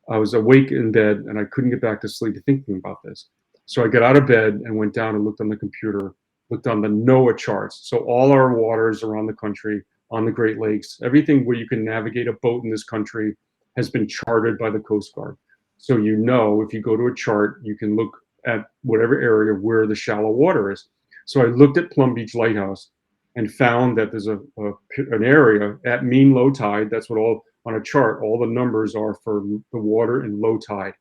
I was awake in bed, and I couldn't get back to sleep thinking about this. So I got out of bed and went down and looked on the computer, looked on the NOAA charts. So all our waters around the country, on the Great Lakes, everything where you can navigate a boat in this country has been charted by the Coast Guard. So you know, if you go to a chart, you can look at whatever area where the shallow water is. So I looked at Plum Beach Lighthouse and found that there's an area at mean low tide. That's what all on a chart, all the numbers are for the water in low tide.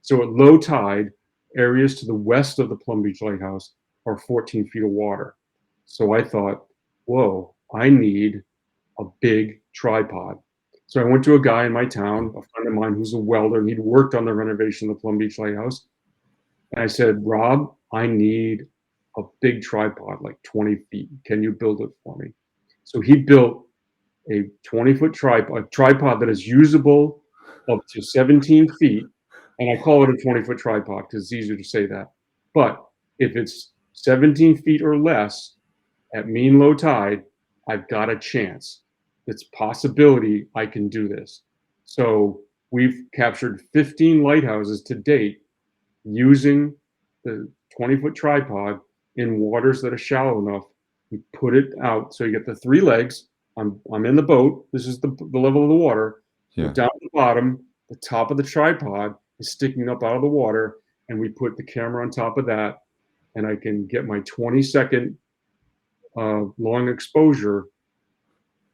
So at low tide, areas to the west of the Plum Beach Lighthouse are 14 feet of water. So I thought, whoa, I need a big tripod. So I went to a guy in my town, a friend of mine who's a welder, and he'd worked on the renovation of the Plum Beach Lighthouse. And I said, Rob, I need a big tripod, like 20 feet. Can you build it for me? So he built a 20-foot tripod that is usable up to 17 feet. And I call it a 20-foot tripod because it's easier to say that. But if it's 17 feet or less at mean low tide, I've got a chance. It's possibility I can do this. So we've captured 15 lighthouses to date using the 20-foot tripod in waters that are shallow enough. We put it out. So you get the 3 legs. I'm in the boat. This is the level of the water. Yeah. Down at the bottom, the top of the tripod is sticking up out of the water, and we put the camera on top of that, and I can get my 20-second long exposure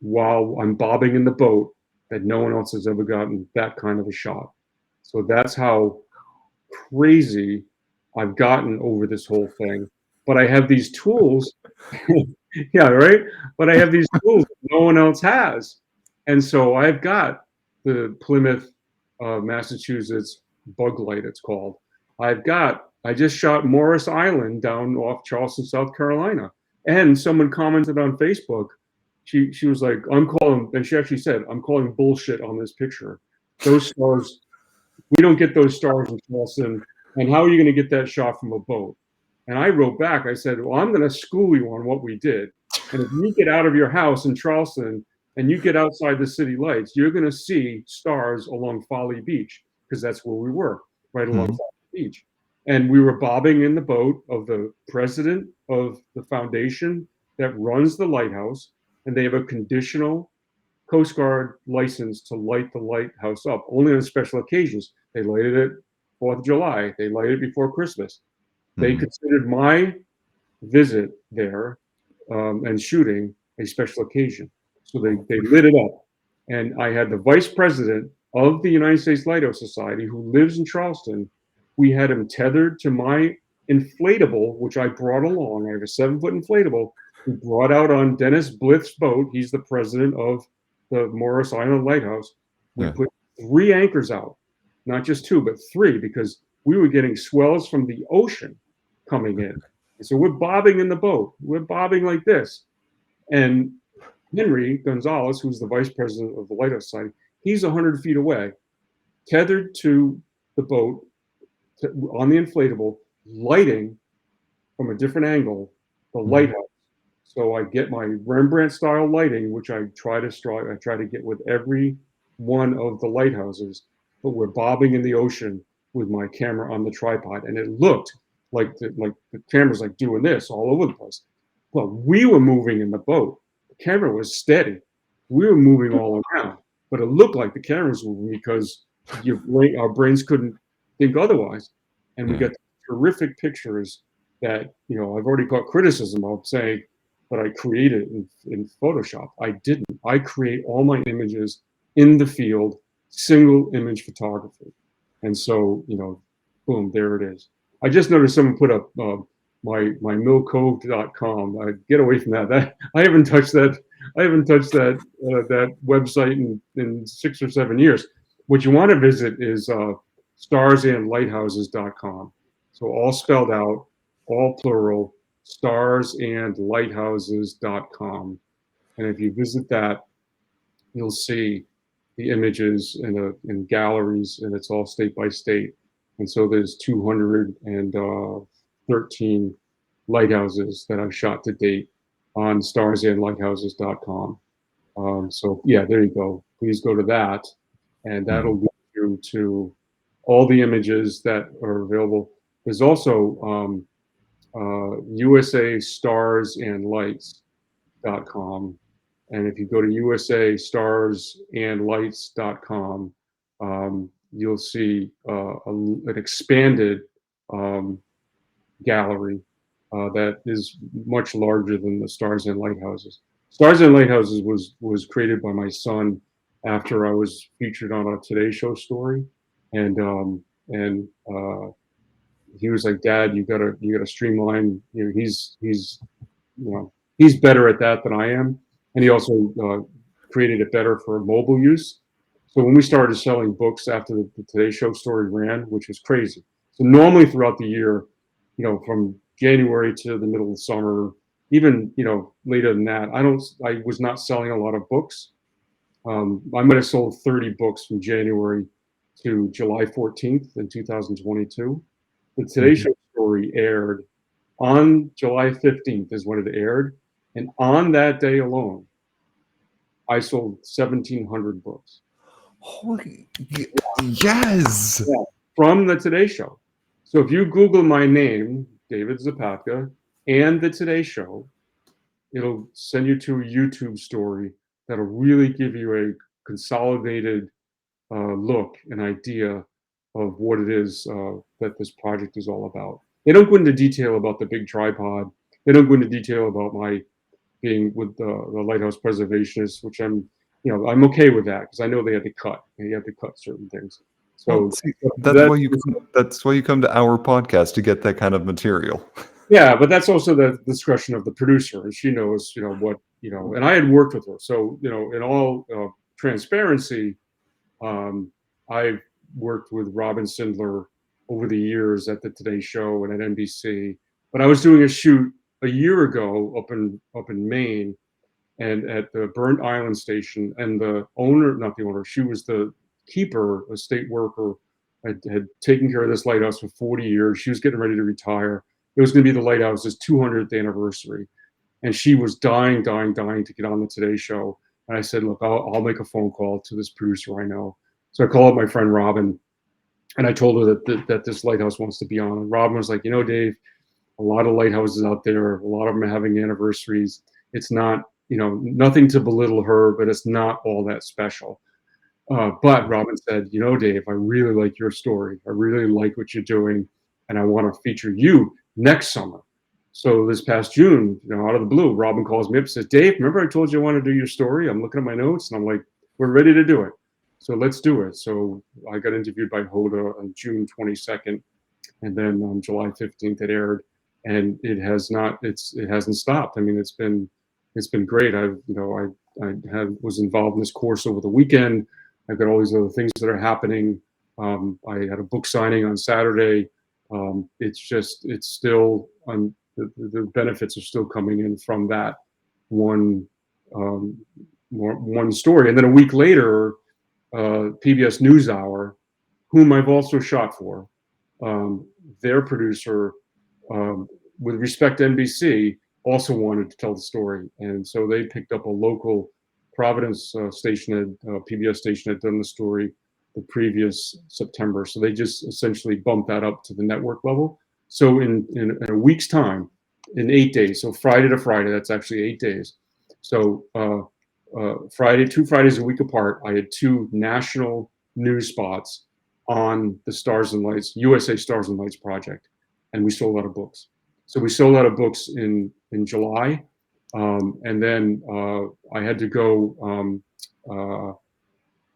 while I'm bobbing in the boat that no one else has ever gotten that kind of a shot. So that's how crazy I've gotten over this whole thing. But I have these tools. Yeah, right? But I have these tools that no one else has. And so I've got the Plymouth, Massachusetts bug light, it's called. I just shot Morris Island down off Charleston, South Carolina. And someone commented on Facebook. She was like, I'm calling, and she actually said, I'm calling bullshit on this picture. Those stars, we don't get those stars in Charleston. And how are you going to get that shot from a boat? And I wrote back, I said, well, I'm going to school you on what we did. And if you get out of your house in Charleston and you get outside the city lights, you're going to see stars along Folly Beach, because that's where we were, right along Folly Beach. And we were bobbing in the boat of the president of the foundation that runs the lighthouse. And they have a conditional Coast Guard license to light the lighthouse up, only on special occasions. They lighted it 4th of July. They light it before Christmas. They considered my visit there and shooting a special occasion. So they lit it up. And I had the vice president of the United States Lighthouse Society, who lives in Charleston. We had him tethered to my inflatable, which I brought along. I have a 7-foot inflatable. We brought out on Dennis Blyth's boat. He's the president of the Morris Island Lighthouse. We put 3 anchors out, not just 2, but 3, because we were getting swells from the ocean coming in. And so we're bobbing in the boat. We're bobbing like this. And Henry Gonzalez, who's the vice president of the Lighthouse Society, he's 100 feet away, tethered to the boat on the inflatable, lighting from a different angle the lighthouse. So I get my Rembrandt style lighting, which I try to get with every one of the lighthouses, but we're bobbing in the ocean with my camera on the tripod, and it looked like the camera's like doing this all over the place. Well, we were moving in the boat. The camera was steady. We were moving all around, but it looked like the camera was moving because our brains couldn't think otherwise. And we Yeah. got terrific pictures that, I've already got criticism of saying, but I created in Photoshop. I didn't. I create all my images in the field, single image photography. And so, boom, there it is. I just noticed someone put up my millcove.com. Get away from that. I haven't touched that. I haven't touched that website in 6 or 7 years. What you want to visit is starsandlighthouses.com. So all spelled out, all plural, starsandlighthouses.com. And if you visit that, you'll see the images in galleries, and it's all state by state. And so there's 213 lighthouses that I've shot to date on starsandlighthouses.com. So yeah, there you go. Please go to that, and that'll Mhm. get you to all the images that are available. There's also USA Stars and Lights.com. And if you go to usastarsandlights.com, you'll see an expanded um, gallery that is much larger than the Stars and Lighthouses. Stars and Lighthouses was created by my son after I was featured on a Today Show story, and he was like, "Dad, you gotta streamline. He's better at that than I am, and he also created it better for mobile use." So when we started selling books after the Today Show story ran, which was crazy. So normally throughout the year, from January to the middle of the summer, even later than that, I was not selling a lot of books. I might have sold 30 books from January to July 14th in 2022. The Today Mhm. Show story aired on July 15th is when it aired. And on that day alone, I sold 1,700 books. Holy, yes. Yeah, from the Today Show. So if you Google my name, David Zapatka, and the Today Show, it'll send you to a YouTube story that'll really give you a consolidated look, an idea of what it is that this project is all about. They don't go into detail about the big tripod. They don't go into detail about my being with the lighthouse preservationists, which I'm okay with that because I know they had to cut. They had to cut certain things. Well, So see, that that's why you come to our podcast to get that kind of material. yeah, but that's also the discretion of the producer, and she knows what And I had worked with her, so in all transparency, um, I've worked with Robin Sindler over the years at the Today Show and at NBC. But I was doing a shoot a year ago up in Maine, and at the Burnt Island station, and the owner, not the owner, she was the keeper, a state worker, had taken care of this lighthouse for 40 years. She was getting ready to retire. It was going to be the lighthouse's 200th anniversary, and she was dying to get on the Today Show. And I said, look, I'll make a phone call to this producer I know. So I called up my friend Robin, and I told her that this lighthouse wants to be on. And Robin was like, Dave, a lot of lighthouses out there, a lot of them are having anniversaries. It's not, nothing to belittle her, but it's not all that special. But Robin said, Dave, I really like your story. I really like what you're doing, and I want to feature you next summer. So this past June, out of the blue, Robin calls me up and says, Dave, remember I told you I want to do your story? I'm looking at my notes, and I'm like, we're ready to do it. So let's do it. So I got interviewed by Hoda on June 22nd, and then on July 15th it aired, and it hasn't stopped. I mean, it's been great. I was involved in this course over the weekend. I've got all these other things that are happening. I had a book signing on Saturday. It's still the benefits are still coming in from that one one story. And then a week later, PBS NewsHour, whom I've also shot for, their producer, with respect to NBC, also wanted to tell the story. And so they picked up a local Providence station, PBS station had done the story the previous September. So they just essentially bumped that up to the network level. So in a week's time, in 8 days, so Friday to Friday, that's actually 8 days. So Friday, 2 Fridays a week apart, I had 2 national news spots on the Stars and Lights, USA Stars and Lights project. And we sold out of books. So we sold out of books in July. And then I had to go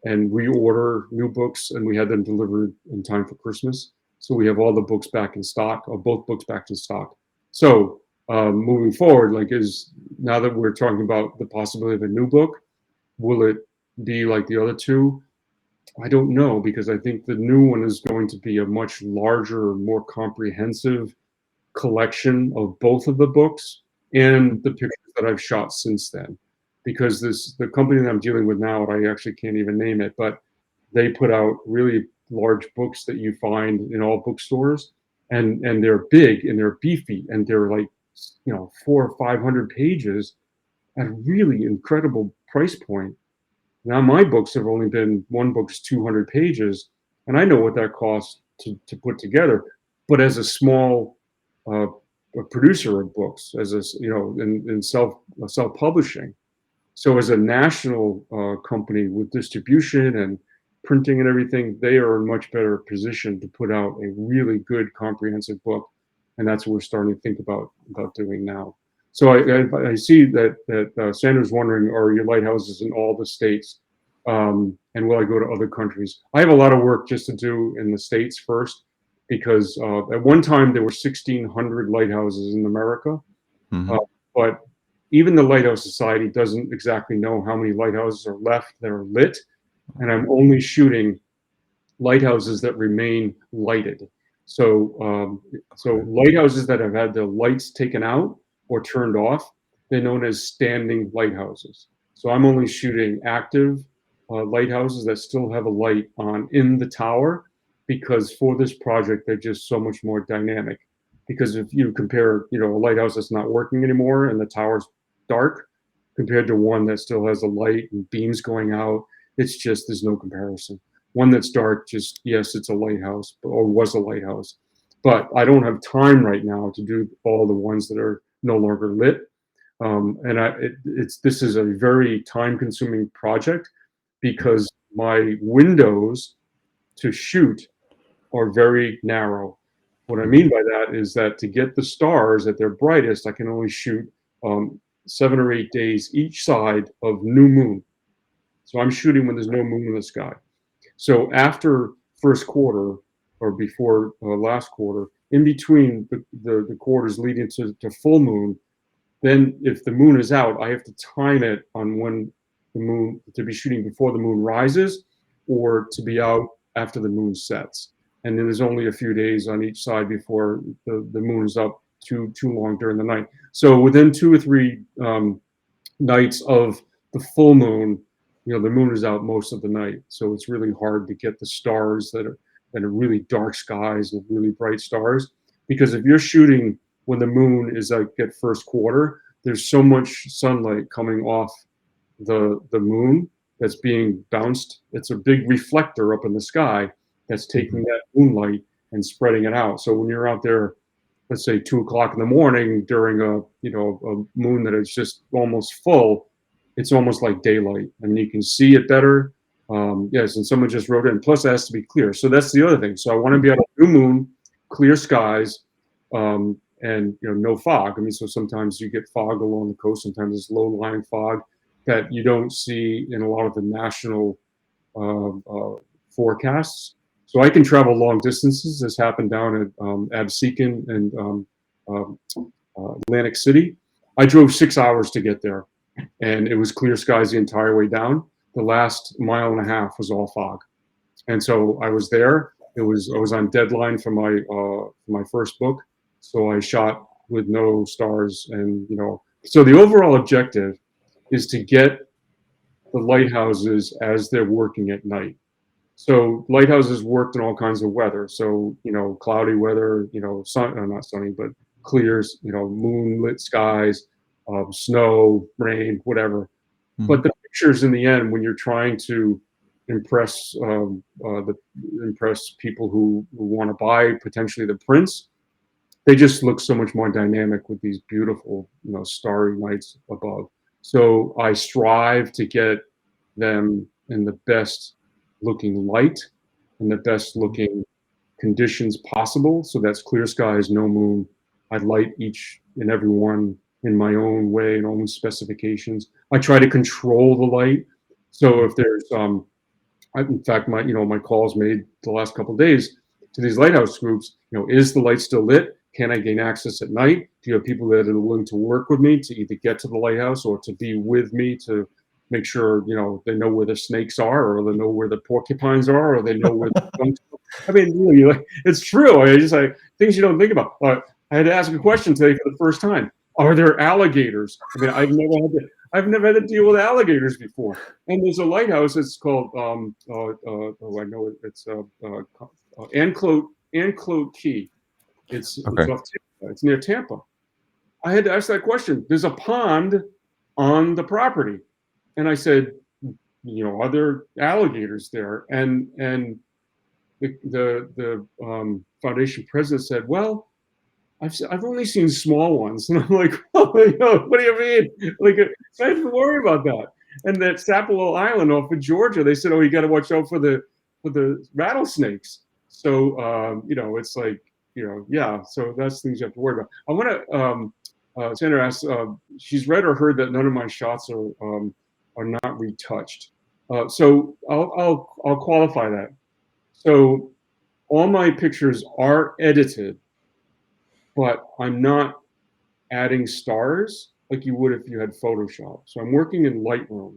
and reorder new books, and we had them delivered in time for Christmas. So we have all the books back in stock, or both books back in stock. So moving forward, like, is now that we're talking about the possibility of a new book, will it be like the other 2? I don't know, because I think the new one is going to be a much larger, more comprehensive collection of both of the books and the pictures that I've shot since then. Because the company that I'm dealing with now, I actually can't even name it, but they put out really large books that you find in all bookstores, and they're big and they're beefy and they're like, 400 or 500 pages at a really incredible price point. Now my books have only been, one book's 200 pages, and I know what that costs to put together. But as a small a producer of books, as a in self publishing, so as a national company with distribution and printing and everything, they are in much better position to put out a really good comprehensive book, and that's what we're starting to think about doing now. So I see that Sandra's wondering, are your lighthouses in all the states, and will I go to other countries? I have a lot of work just to do in the States first, because at one time there were 1,600 lighthouses in America, Mm-hmm. but even the Lighthouse Society doesn't exactly know how many lighthouses are left that are lit, and I'm only shooting lighthouses that remain lighted. So lighthouses that have had the lights taken out or turned off, they're known as standing lighthouses. So I'm only shooting active lighthouses that still have a light on in the tower, because for this project, they're just so much more dynamic. Because if you compare, a lighthouse that's not working anymore and the tower's dark, compared to one that still has a light and beams going out, it's just, there's no comparison. One that's dark, just, yes, it's a lighthouse, or was a lighthouse. But I don't have time right now to do all the ones that are no longer lit. This is a very time-consuming project, because my windows to shoot are very narrow. What I mean by that is that to get the stars at their brightest, I can only shoot 7 or 8 days each side of new moon. So I'm shooting when there's no moon in the sky. So after first quarter, or before last quarter, in between the quarters leading to full moon, then if the moon is out, I have to time it on when the moon, to be shooting before the moon rises, or to be out after the moon sets. And then there's only a few days on each side before the moon is up too long during the night. So within 2 or 3 nights of the full moon, the moon is out most of the night. So it's really hard to get the stars that are really dark skies and really bright stars. Because if you're shooting when the moon is like at first quarter, there's so much sunlight coming off the moon that's being bounced. It's a big reflector up in the sky that's taking that moonlight and spreading it out. So when you're out there, let's say 2 o'clock in the morning during a moon that is just almost full, it's almost like daylight. I mean, you can see it better. Yes, and someone just wrote in. Plus, it has to be clear. So that's the other thing. So I want to be on a new moon, clear skies, and no fog. I mean, so sometimes you get fog along the coast. Sometimes it's low-lying fog that you don't see in a lot of the national forecasts. So I can travel long distances. This happened down at Absecon and Atlantic City. I drove 6 hours to get there, and it was clear skies the entire way down. The last mile and a half was all fog, and so I was there. I was on deadline for my first book, so I shot with no stars, and so the overall objective is to get the lighthouses as they're working at night. So lighthouses worked in all kinds of weather. So, cloudy weather, not sunny, but clears, moonlit skies, snow, rain, whatever. Mhm. But the pictures in the end, when you're trying to impress impress people who want to buy potentially the prints, they just look so much more dynamic with these beautiful, starry nights above. So I strive to get them in the best looking light and the best looking conditions possible. So that's clear skies, no moon. I light each and every one in my own way and own specifications. I try to control the light. So if there's in fact, my calls made the last couple of days to these lighthouse groups, is the light still lit? Can I gain access at night? Do you have people that are willing to work with me to either get to the lighthouse or to be with me to make sure, they know where the snakes are, or they know where the porcupines are, or they know where the skunks are? I mean, really, it's true. I just things you don't think about. I had to ask a question today for the first time. Are there alligators? I mean, I've never had to deal with alligators before. And there's a lighthouse. It's called I know it. It's Anclote Key. It's Okay. off Tampa. It's near Tampa. I had to ask that question. There's a pond on the property, and I said, are there alligators there? And the foundation president said, well, I've only seen small ones, and I'm like, oh, what do you mean? Like, I have to worry about that. And that Sapelo Island off of Georgia, they said, oh, you got to watch out for the rattlesnakes. So it's like, yeah. So that's things you have to worry about. I want to. Sandra asks, she's read or heard that none of my shots are not retouched. So I'll qualify that. So all my pictures are edited, but I'm not adding stars like you would if you had Photoshop. So I'm working in Lightroom.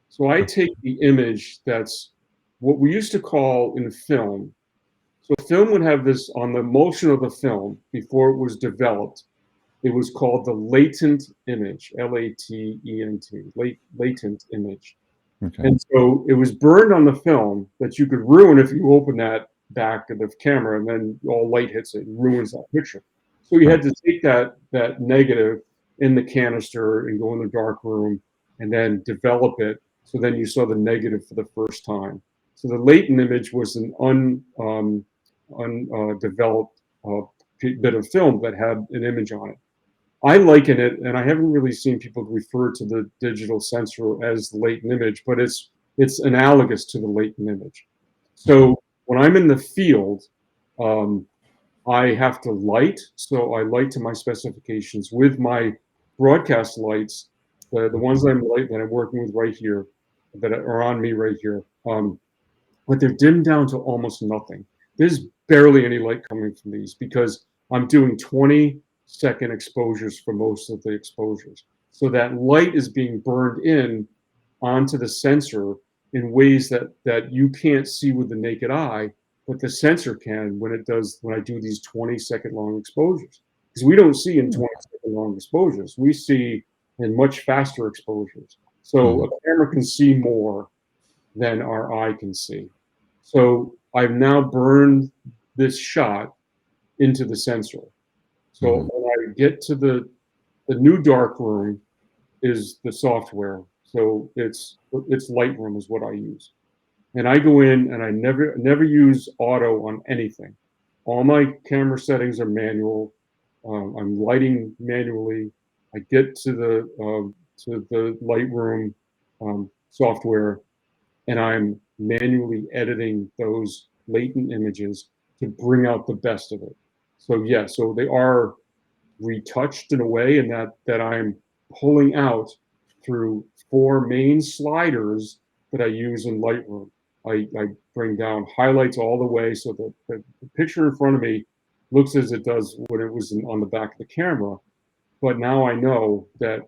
So I take the image that's what we used to call in film. So film would have this on the motion of the film before it was developed. It was called the latent image, latent, latent image. Okay. And so it was burned on the film that you could ruin if you open that back of the camera, and then all light hits it and ruins that picture. So you had to take that negative in the canister and go in the dark room and then develop it. So then you saw the negative for the first time. So the latent image was an undeveloped bit of film that had an image on it. I liken it, and I haven't really seen people refer to the digital sensor as the latent image, but it's analogous to the latent image. So when I'm in the field, um, I have to light. So I light to my specifications with my broadcast lights, the ones that I'm working with right here, that are on me right here. But they're dimmed down to almost nothing. There's barely any light coming from these because I'm doing 20-second exposures for most of the exposures. So that light is being burned in onto the sensor in ways that you can't see with the naked eye, but the sensor can when I do these 20-second long exposures. Because we don't see in 20-second long exposures. We see in much faster exposures. So a camera can see more than our eye can see. So I've now burned this shot into the sensor. So when I get to the new dark room is the software. So it's Lightroom is what I use. And I go in and I never use auto on anything. All my camera settings are manual. I'm lighting manually. I get to the Lightroom software, and I'm manually editing those latent images to bring out the best of it. So yeah, so they are retouched in a way, and that I'm pulling out through 4 main sliders that I use in Lightroom. I bring down highlights all the way so that the picture in front of me looks as it does when it was on the back of the camera. But now I know that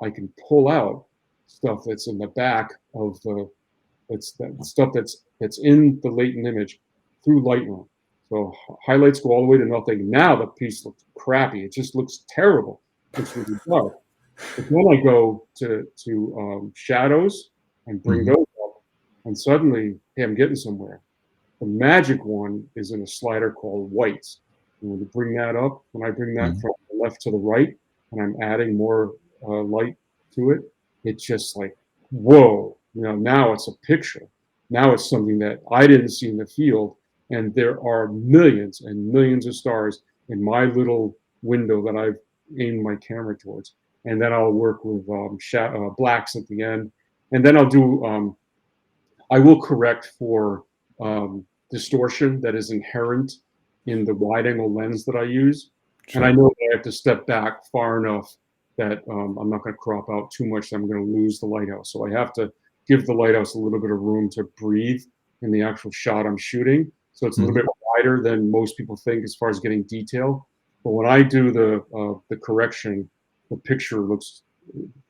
I can pull out stuff that's in the back of the that stuff that's in the latent image through Lightroom. So highlights go all the way to nothing. Now the piece looks crappy. It just looks terrible. It's really dark. But then I go to shadows and bring Mhm. those up, and suddenly, hey, I'm getting somewhere. The magic one is in a slider called whites. And when you bring that up, when I bring that Mhm. from the left to the right, and I'm adding more light to it, it's just like, whoa, now it's a picture. Now it's something that I didn't see in the field. And there are millions and millions of stars in my little window that I've aimed my camera towards. And then I'll work with blacks at the end. And then I will correct for distortion that is inherent in the wide angle lens that I use. And I Sure. know that I have to step back far enough that I'm not going to crop out too much that I'm going to lose the lighthouse. So I have to give the lighthouse a little bit of room to breathe in the actual shot I'm shooting. So it's a little Mhm. bit wider than most people think as far as getting detail. But when I do the correction, the picture looks,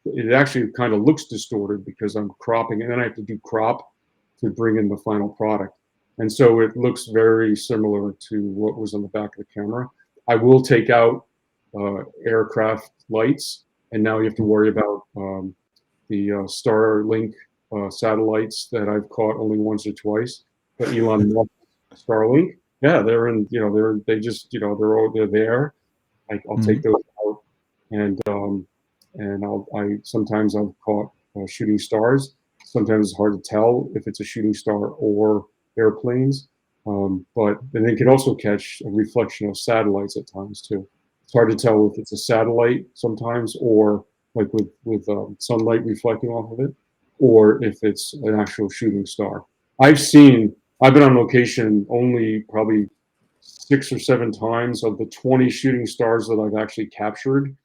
it actually kind of looks distorted because I'm cropping, and then I have to do crop to bring in the final product. And so it looks very similar to what was on the back of the camera. I will take out aircraft lights, and now you have to worry about the Starlink satellites that I've caught only once or twice. But Elon Musk Starlink, yeah, they're in, they just, they're there. I'll take Mhm. those out, and I sometimes I've caught shooting stars. Sometimes it's hard to tell if it's a shooting star or airplanes, but then they can also catch a reflection of satellites at times too. It's hard to tell if it's a satellite sometimes, or like with sunlight reflecting off of it, or if it's an actual shooting star. I've been on location only probably 6 or 7 times. Of the 20 shooting stars that I've actually captured,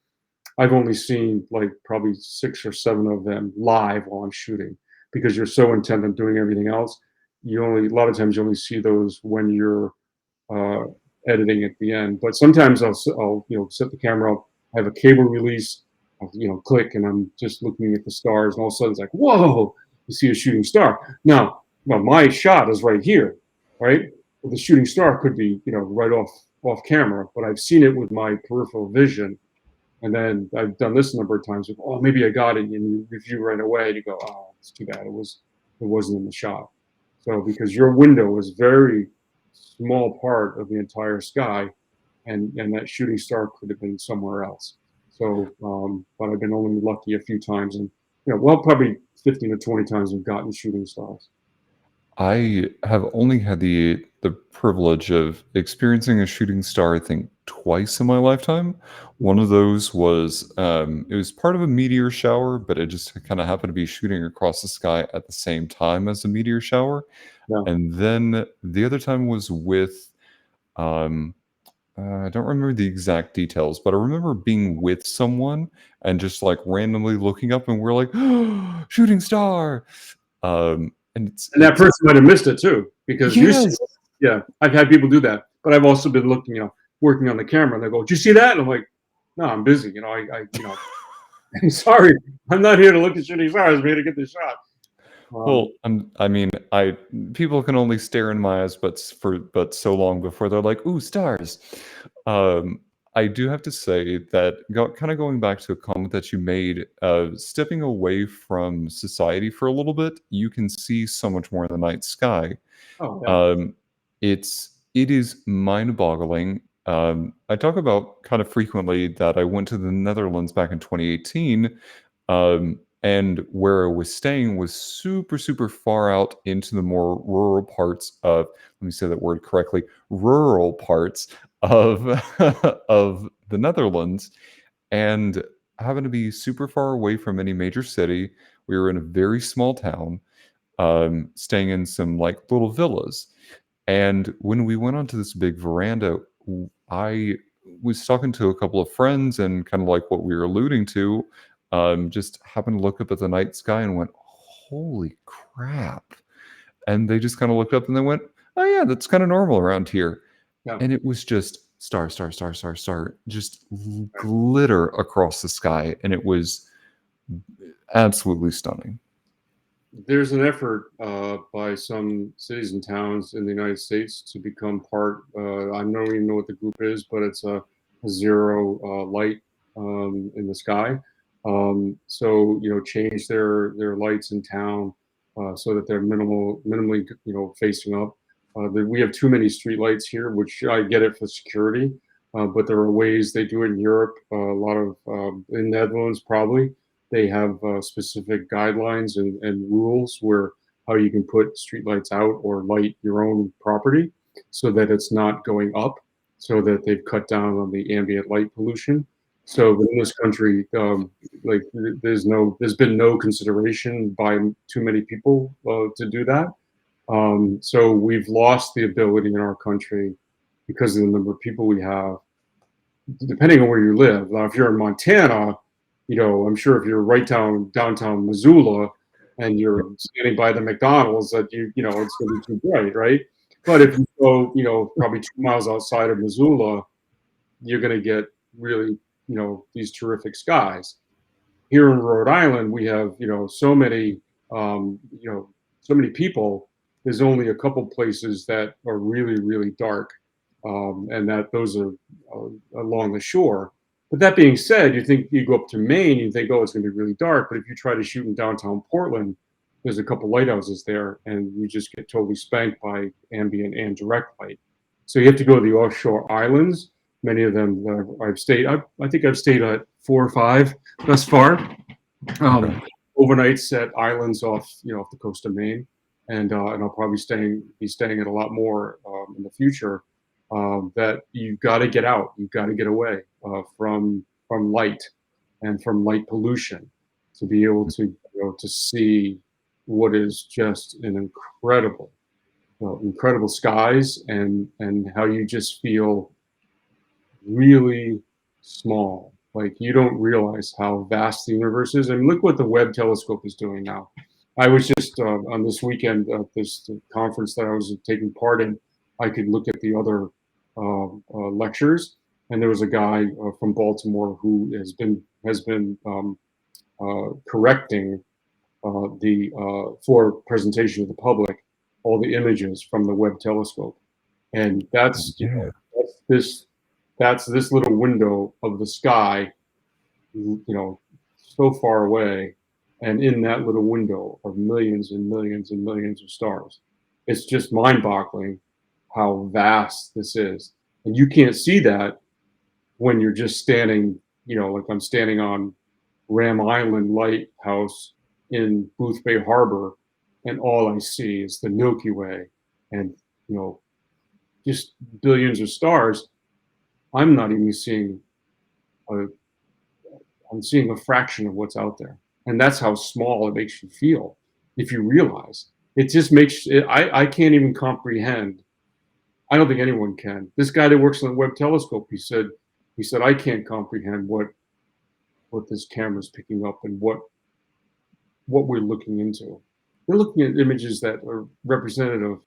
I've only seen like probably 6 or 7 of them live while I'm shooting, because you're so intent on doing everything else. A lot of times you only see those when you're uh, editing at the end. But sometimes I'll set the camera up, I have a cable release, I'll, click, and I'm just looking at the stars, and all of a sudden it's like, whoa, you see a shooting star. Now, my shot is right here, right? But the shooting star could be, right off camera, but I've seen it with my peripheral vision. And then I've done this a number of times with, oh, maybe I got it, and you review right away, and you go, oh, it's too bad it wasn't in the shot. So because your window is very small part of the entire sky, and that shooting star could have been somewhere else. So, but I've been only lucky a few times, and well, probably 15 or 20 times I've gotten shooting stars. I have only had the privilege of experiencing a shooting star, I think, twice in my lifetime. One of those was it was part of a meteor shower, but it just kind of happened to be shooting across the sky at the same time as a meteor shower. Yeah. And then the other time was with um, I don't remember the exact details, but I remember being with someone and just like randomly looking up, and we're like, "Shooting star!" And And that it's person might have missed it too, because you see yes. it. Yeah, I've had people do that, but I've also been looking, working on the camera, and they go, "Did you see that?" And I'm like, "No, I'm busy. I'm sorry, I'm not here to look at shooting stars. I'm here to get the shot." Well, Um, I mean, I people can only stare in my eyes, but so long before they're like, "Ooh, stars." Um, I do have to say that kind of going back to a comment that you made, stepping away from society for a little bit, you can see so much more in the night sky. oh yeah, Um, it is mind-boggling. I talk about kind of frequently that I went to the Netherlands back in 2018, and where I was staying was super, super far out into the more rural parts of, let me say that word correctly, rural parts of of the Netherlands, and happened to be super far away from any major city. We were in a very small town, staying in some like little villas. And when we went onto this big veranda, I was talking to a couple of friends, and kind of like what we were alluding to, just happened to look up at the night sky and went, "Holy crap!" And they just kind of looked up and they went, "Oh yeah, that's kind of normal around here." yeah. And it was just star, star, star, star, star, just Right. glitter across the sky, and it was absolutely stunning. There's an effort by some cities and towns in the United States to become part. I don't even know what the group is, but it's a zero light in the sky. So change their lights in town so that they're minimally facing up. We have too many street lights here, which I get it for security, but there are ways they do it in Europe. A lot of in Netherlands probably they have specific guidelines and rules where how you can put street lights out or light your own property so that it's not going up, so that they've cut down on the ambient light pollution. So in this country, like there's been no consideration by too many people to do that. So we've lost the ability in our country because of the number of people we have, depending on where you live. Now, if you're in Montana, I'm sure if you're right downtown Missoula and you're standing by the McDonald's, that it's going to be too bright, right? But if you go, probably 2 miles outside of Missoula, you're going to get really, these terrific skies. Here in Rhode Island, we have, so many people. There's only a couple places that are really, really dark, and that those are along the shore. But that being said, you go up to Maine, you think, oh, it's going to be really dark. But if you try to shoot in downtown Portland, there's a couple lighthouses there, and you just get totally spanked by ambient and direct light. So you have to go to the offshore islands. Many of them I've stayed. I think I've stayed at 4 or 5 thus far. Okay. Overnights at islands off the coast of Maine, and I'll probably be staying at a lot more in the future. That you've got to get out. You've got to get away from light and from light pollution to be able to see what is just an incredible skies, and how you just feel really small. Like you don't realize how vast the universe is. I mean, look what the Webb telescope is doing now. I was just on this weekend at this conference that I was taking part in. I could look at the other lectures, and there was a guy from Baltimore who has been correcting the for presentation to the public all the images from the Webb telescope, and Yeah. this that's this little window of the sky, so far away, and in that little window are millions and millions and millions of stars. It's just mind-boggling how vast this is, and you can't see that when you're just standing, like I'm standing on Ram Island Lighthouse in Booth Bay Harbor, and all I see is the Milky Way and you know just billions of stars. I'm not even seeing a, I'm seeing a fraction of what's out there, and that's how small it makes you feel. If you realize, it just makes it, I can't even comprehend. I don't think anyone can. This guy that works on the Webb telescope, he said I can't comprehend what this camera's picking up and what we're looking into. We're looking at images that are representative of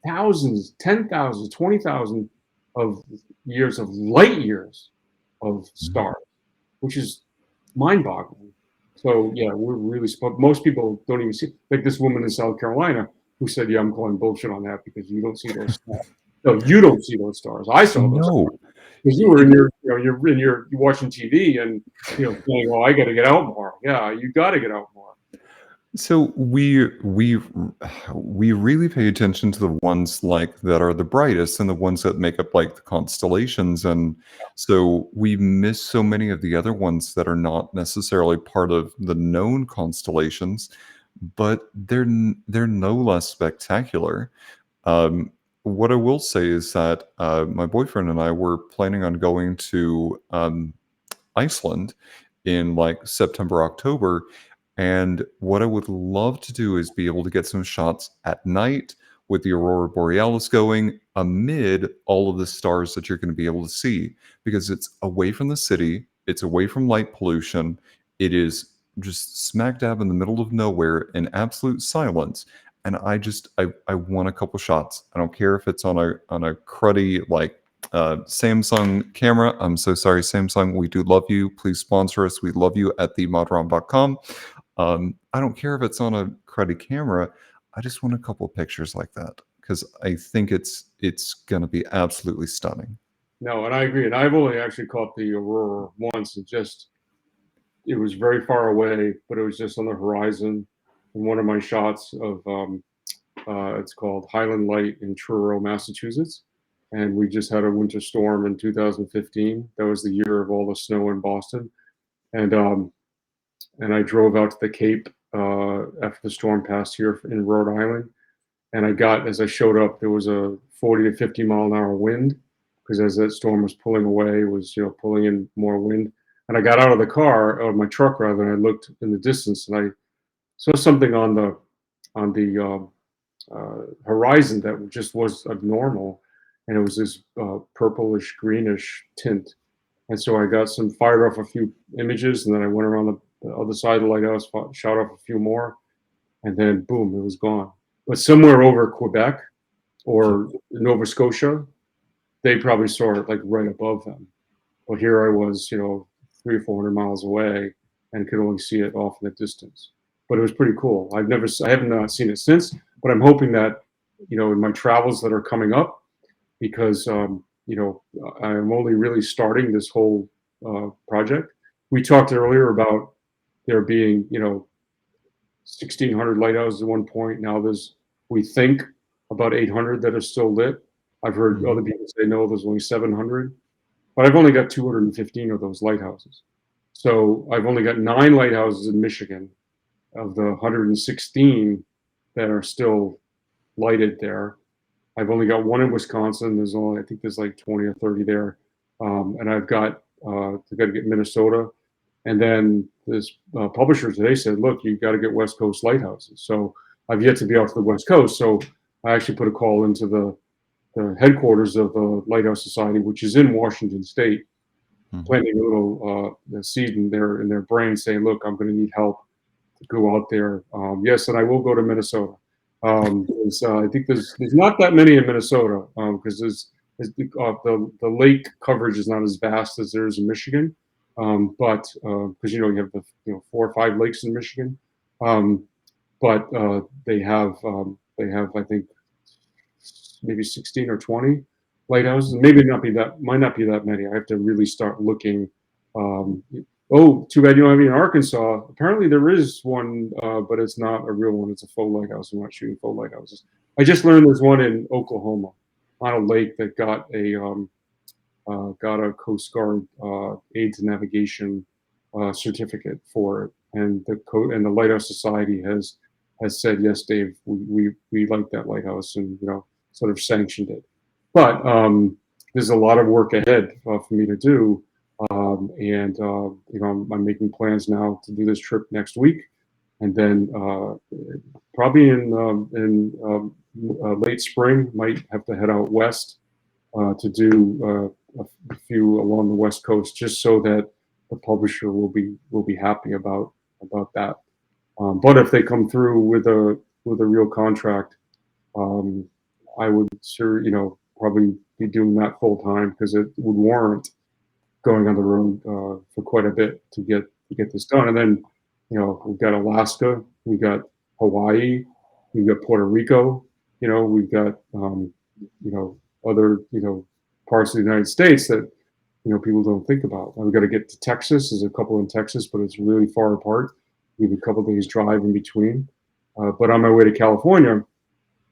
thousands, 10,000, 20,000 of years of light years of stars, which is mind-boggling. So yeah, we're really. Most people don't even see. Like this woman in South Carolina who said, "Yeah, I'm calling bullshit on that because you don't see those stars." No, you don't see those stars. I saw those No. because you were in you're watching TV and saying, "Oh, I got to get out more." Yeah, you got to get out more. So we really pay attention to the ones like that are the brightest and the ones that make up like the constellations, and so we miss so many of the other ones that are not necessarily part of the known constellations, but they're no less spectacular. What I will say is that my boyfriend and I were planning on going to Iceland in like September, October. And what I would love to do is be able to get some shots at night with the aurora borealis going amid all of the stars that you're going to be able to see, because it's away from the city, it's away from light pollution, it is just smack dab in the middle of nowhere in absolute silence. And I want a couple shots. I don't care if it's on a cruddy like Samsung camera. I'm so sorry, Samsung. We do love you. Please sponsor us. We love you at themodrom.com. I don't care if it's on a cruddy camera. I just want a couple pictures like that because I think it's going to be absolutely stunning. No, and I agree. And I've only actually caught the aurora once, and just it was very far away, but it was just on the horizon. And one of my shots of it's called Highland Light in Truro, Massachusetts. And we just had a winter storm in 2015. That was the year of all the snow in Boston. And I drove out to the Cape after the storm passed here in Rhode Island. And as I showed up, there was a 40 to 50 mile an hour wind, because as that storm was pulling away, it was, pulling in more wind. And I got out of the car, out of my truck rather, and I looked in the distance, and I saw something on the horizon that just was abnormal, and it was this purplish greenish tint. And so I got fired off a few images, and then I went around the other side of the lighthouse, shot off a few more, and then boom, it was gone. But somewhere over Quebec or Nova Scotia, they probably saw it like right above them. But here I was, 300 or 400 miles away, and could only see it off in the distance. But it was pretty cool. I haven't seen it since, but I'm hoping that, in my travels that are coming up, because I'm only really starting this whole project. We talked earlier about there being 1,600 lighthouses at one point. Now we think about 800 that are still lit. I've heard other people say no, there's only 700, but I've only got 215 of those lighthouses. So I've only got 9 lighthouses in Michigan of the 116 that are still lighted there. I've only got 1 in Wisconsin. I think there's like 20 or 30 there. And I've got to get Minnesota. And then this publisher today said, look, you've got to get West Coast lighthouses. So I've yet to be out to the West Coast. So I actually put a call into the headquarters of the Lighthouse Society, which is in Washington State, planting a little seed in their brain, saying, look, I'm going to need help to go out there. Yes, and I will go to Minnesota. I think there's not that many in Minnesota, because the lake coverage is not as vast as there is in Michigan, but because you have the 4 or 5 lakes in Michigan, but they have I think maybe 16 or 20 lighthouses. Maybe might not be that many. I have to really start looking. Oh, too bad you don't have any in Arkansas. Apparently there is one, but it's not a real one. It's a faux lighthouse. I'm not shooting faux lighthouses. I just learned there's one in Oklahoma on a lake that got a Coast Guard aid to navigation certificate for it, and the Lighthouse Society has said, yes, Dave, we like that lighthouse, and sort of sanctioned it. But there's a lot of work ahead for me to do. And I'm making plans now to do this trip next week, and then probably in late spring might have to head out west to do a few along the West Coast, just so that the publisher will be happy about that. But if they come through with a real contract, I would probably be doing that full time, because it would warrant going on the road for quite a bit to get this done. And then we've got Alaska, we've got Hawaii, we've got Puerto Rico, we've got other parts of the United States that people don't think about. We've got to get to Texas. There's a couple in Texas, but it's really far apart. We have a couple of days drive in between. But on my way to California,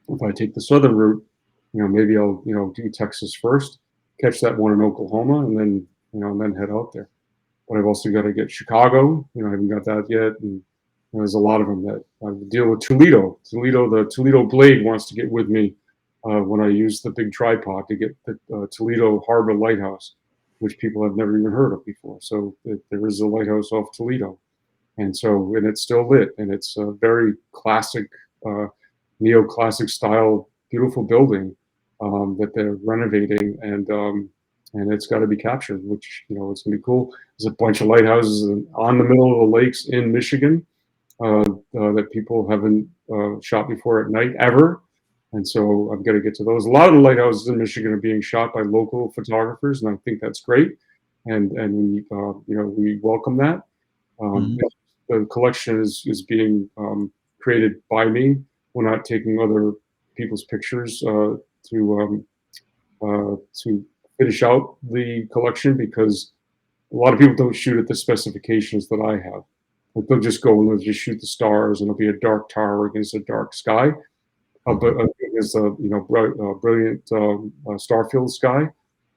if I take the southern route, maybe I'll do Texas first, catch that one in Oklahoma, and then then head out there. But I've also got to get Chicago. I haven't got that yet, and there's a lot of them that I deal with. Toledo, the Toledo Blade wants to get with me when I use the big tripod to get the Toledo Harbor Lighthouse, which people have never even heard of before. So there is a lighthouse off Toledo, and it's still lit, and it's a very classic, neoclassic style, beautiful building that they're renovating, and it's got to be captured, which it's gonna be cool. There's a bunch of lighthouses on the middle of the lakes in Michigan that people haven't shot before at night ever, and so I've got to get to those. A lot of the lighthouses in Michigan are being shot by local photographers, and I think that's great, and we welcome that. The collection is being created by me. We're not taking other people's pictures to finish out the collection, because A lot of people don't shoot at the specifications that I have. Like they'll just go and they'll just shoot the stars, and it'll be a dark tower against a dark sky, Mhm. but against a brilliant star-filled sky.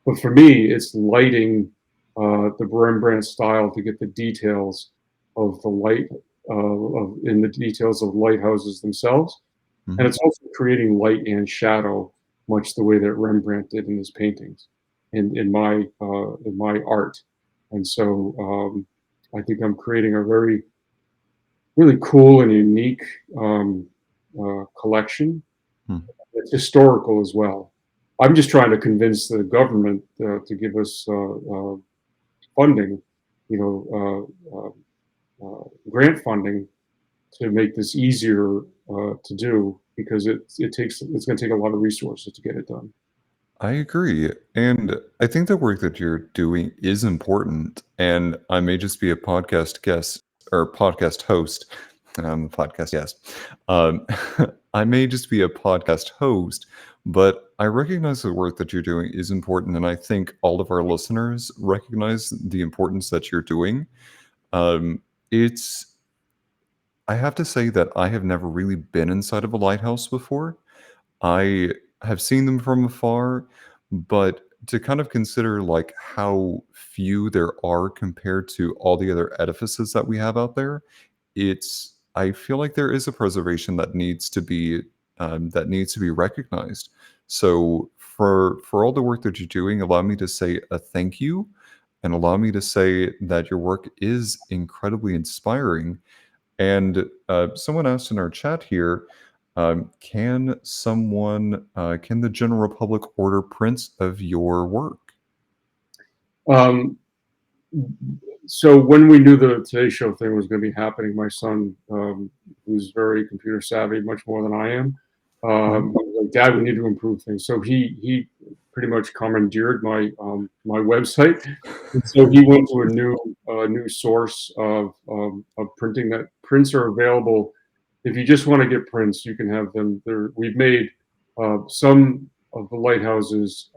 But for me, it's lighting the Rembrandt style to get the details of the light, in the details of lighthouses themselves, and Mhm. it's also creating light and shadow, much the way that Rembrandt did in his paintings, in my art. And so I think I'm creating a very really cool and unique collection. Hmm. It's historical as well. I'm just trying to convince the government to give us funding, you know, grant funding to make this easier to do because it's going to take a lot of resources to get it done. I agree. And I think the work that you're doing is important. And I may just be a podcast guest or podcast host. I'm a podcast guest. Um, I may just be a podcast host, but I recognize the work that you're doing is important. And I think all of our listeners recognize the importance that you're doing. Um, it's, I have to say that I have never really been inside of a lighthouse before. I have seen them from afar, but to kind of consider like how few there are compared to all the other edifices that we have out there, it's I feel like there is a preservation that needs to be recognized. So for all the work that you're doing, allow me to say a thank you, and allow me to say that your work is incredibly inspiring. And someone asked in our chat here, can the general public order prints of your work? Um, so when we knew the Today Show thing was going to be happening, my son, who's very computer savvy, much more than I am, Mhm. was like, "Dad, we need to improve things." So he pretty much commandeered my website, and so he went to a new source of printing. That prints are available. If you just want to get prints, you can have them. There, we've made some of the lighthouses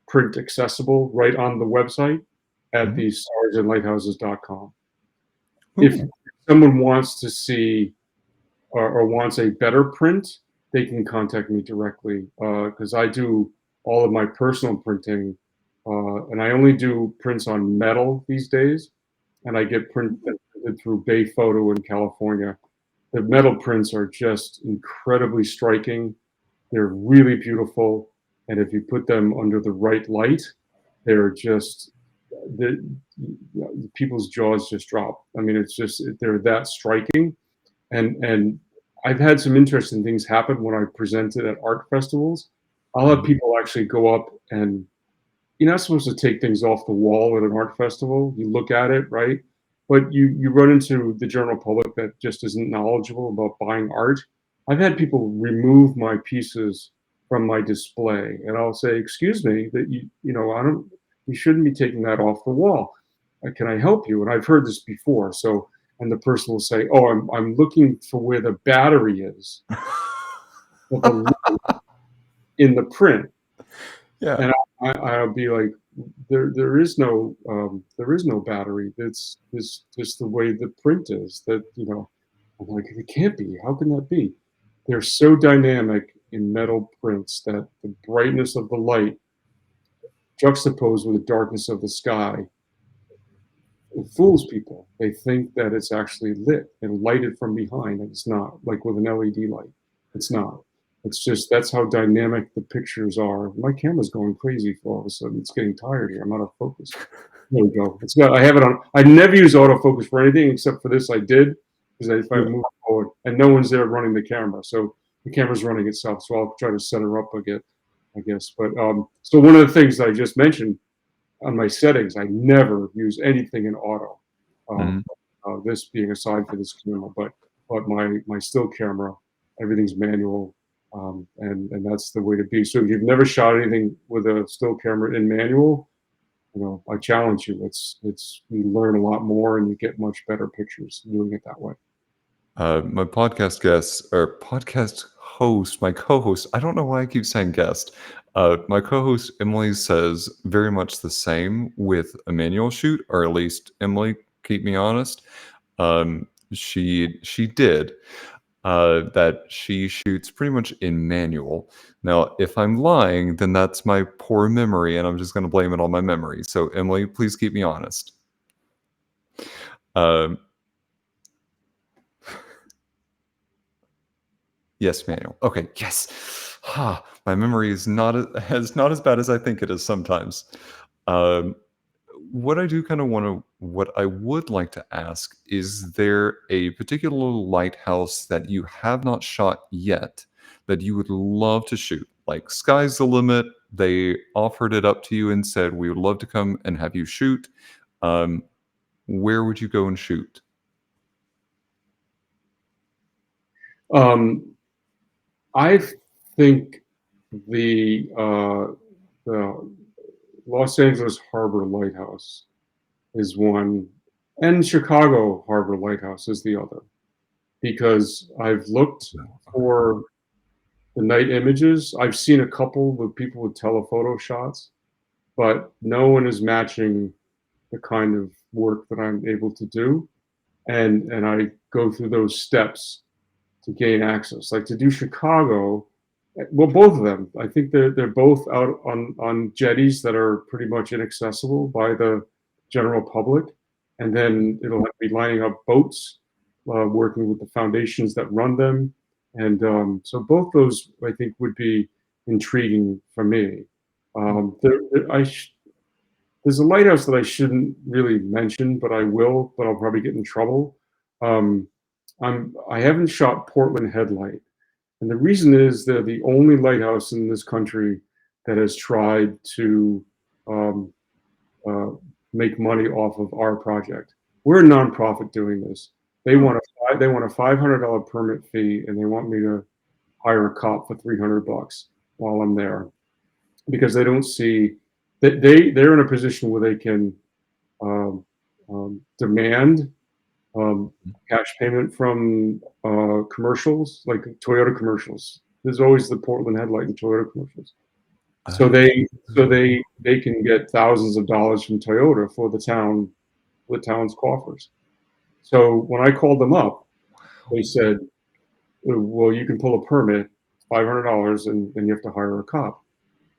print accessible right on the website at Mhm. the starsandlighthouses.com. If Ooh. someone wants to see or wants a better print, they can contact me directly because I do all of my personal printing, and I only do prints on metal these days, and I get printed through Bay Photo in California. The metal prints are just incredibly striking. They're really beautiful, and if you put them under the right light, they're just the people's jaws just drop. I mean, it's just they're that striking, and I've had some interesting things happen when I presented at art festivals. I'll have Mhm. people actually go up and you're not supposed to take things off the wall at an art festival. You look at it, right? But you run into the general public that just isn't knowledgeable about buying art. I've had people remove my pieces from my display, and I'll say, "Excuse me, that I don't, you shouldn't be taking that off the wall. Can I help you?" And I've heard this before. So, and the person will say, "Oh, I'm looking for where the battery is, but in the print." Yeah. And I'll be like, there is no battery. It's just the way the print is. I'm like, it can't be. How can that be? They're so dynamic in metal prints that the brightness of the light juxtaposed with the darkness of the sky, it fools people. They think that it's actually lit and lighted from behind, and it's not, like with an LED light. It's not. It's just that's how dynamic the pictures are. My camera's going crazy for all of a sudden. It's getting tired here. I'm out of focus. There we go. It's got. I have it on. I never use autofocus for anything except for this. I did because if I Yeah. move forward, and no one's there running the camera, so the camera's running itself. So I'll try to set her up again, I guess. But so one of the things that I just mentioned on my settings, I never use anything in auto. Uh, Mhm. this being aside for this camera, but my still camera, everything's manual, and that's the way to be. So if you've never shot anything with a still camera in manual, I challenge you. It's you learn a lot more and you get much better pictures doing it that way. My podcast guest or podcast host, my co-host, I don't know why I keep saying guest. My co-host Emily says very much the same with a manual shoot, or at least Emily, keep me honest. She did that she shoots pretty much in manual. Now, if I'm lying, then that's my poor memory, and I'm just going to blame it on my memory. So, Emily, please keep me honest. Um, yes, manual. Okay, yes. My memory is not as bad as I think it is sometimes. Um, what I do kind of want to, what I would like to ask, is there a particular lighthouse that you have not shot yet that you would love to shoot? Like, sky's the limit. They offered it up to you and said, we would love to come and have you shoot. Um, where would you go and shoot? Um, I think the Los Angeles Harbor Lighthouse is one, and Chicago Harbor Lighthouse is the other, because I've looked for the night images. I've seen a couple with people with telephoto shots, but no one is matching the kind of work that I'm able to do. And I go through those steps to gain access. Like to do Chicago, well, both of them. I think they're both out on jetties that are pretty much inaccessible by the general public, and then it'll have to be lining up boats, working with the foundations that run them, and so both those I think would be intriguing for me. There's a lighthouse that I shouldn't really mention, but I will, but I'll probably get in trouble. Um, I haven't shot Portland Headlight, and the reason is they're the only lighthouse in this country that has tried to um, uh, make money off of our project. We're a nonprofit doing this. They want a $500 permit fee, and they want me to hire a cop for $300 while I'm there, because they don't see that they're in a position where they can um, demand cash payment from commercials, like Toyota commercials. There's always the Portland Headlight and Toyota commercials. So they can get thousands of dollars from Toyota for the town's coffers. So when I called them up, they said, "Well, you can pull a permit, $500, and you have to hire a cop."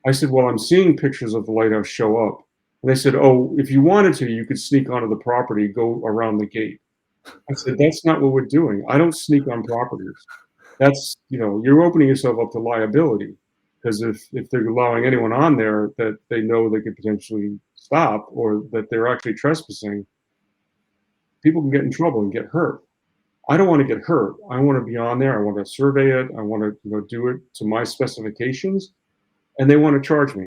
I said, "Well, I'm seeing pictures of the lighthouse show up." And they said, "Oh, if you wanted to, you could sneak onto the property, go around the gate." I said, "That's not what we're doing. I don't sneak on properties. That's, you're opening yourself up to liability, because if they're allowing anyone on there that they know they could potentially stop, or that they're actually trespassing, people can get in trouble and get hurt. I don't want to get hurt. I want to be on there. I want to survey it. I want to, do it to my specifications, and they want to charge me.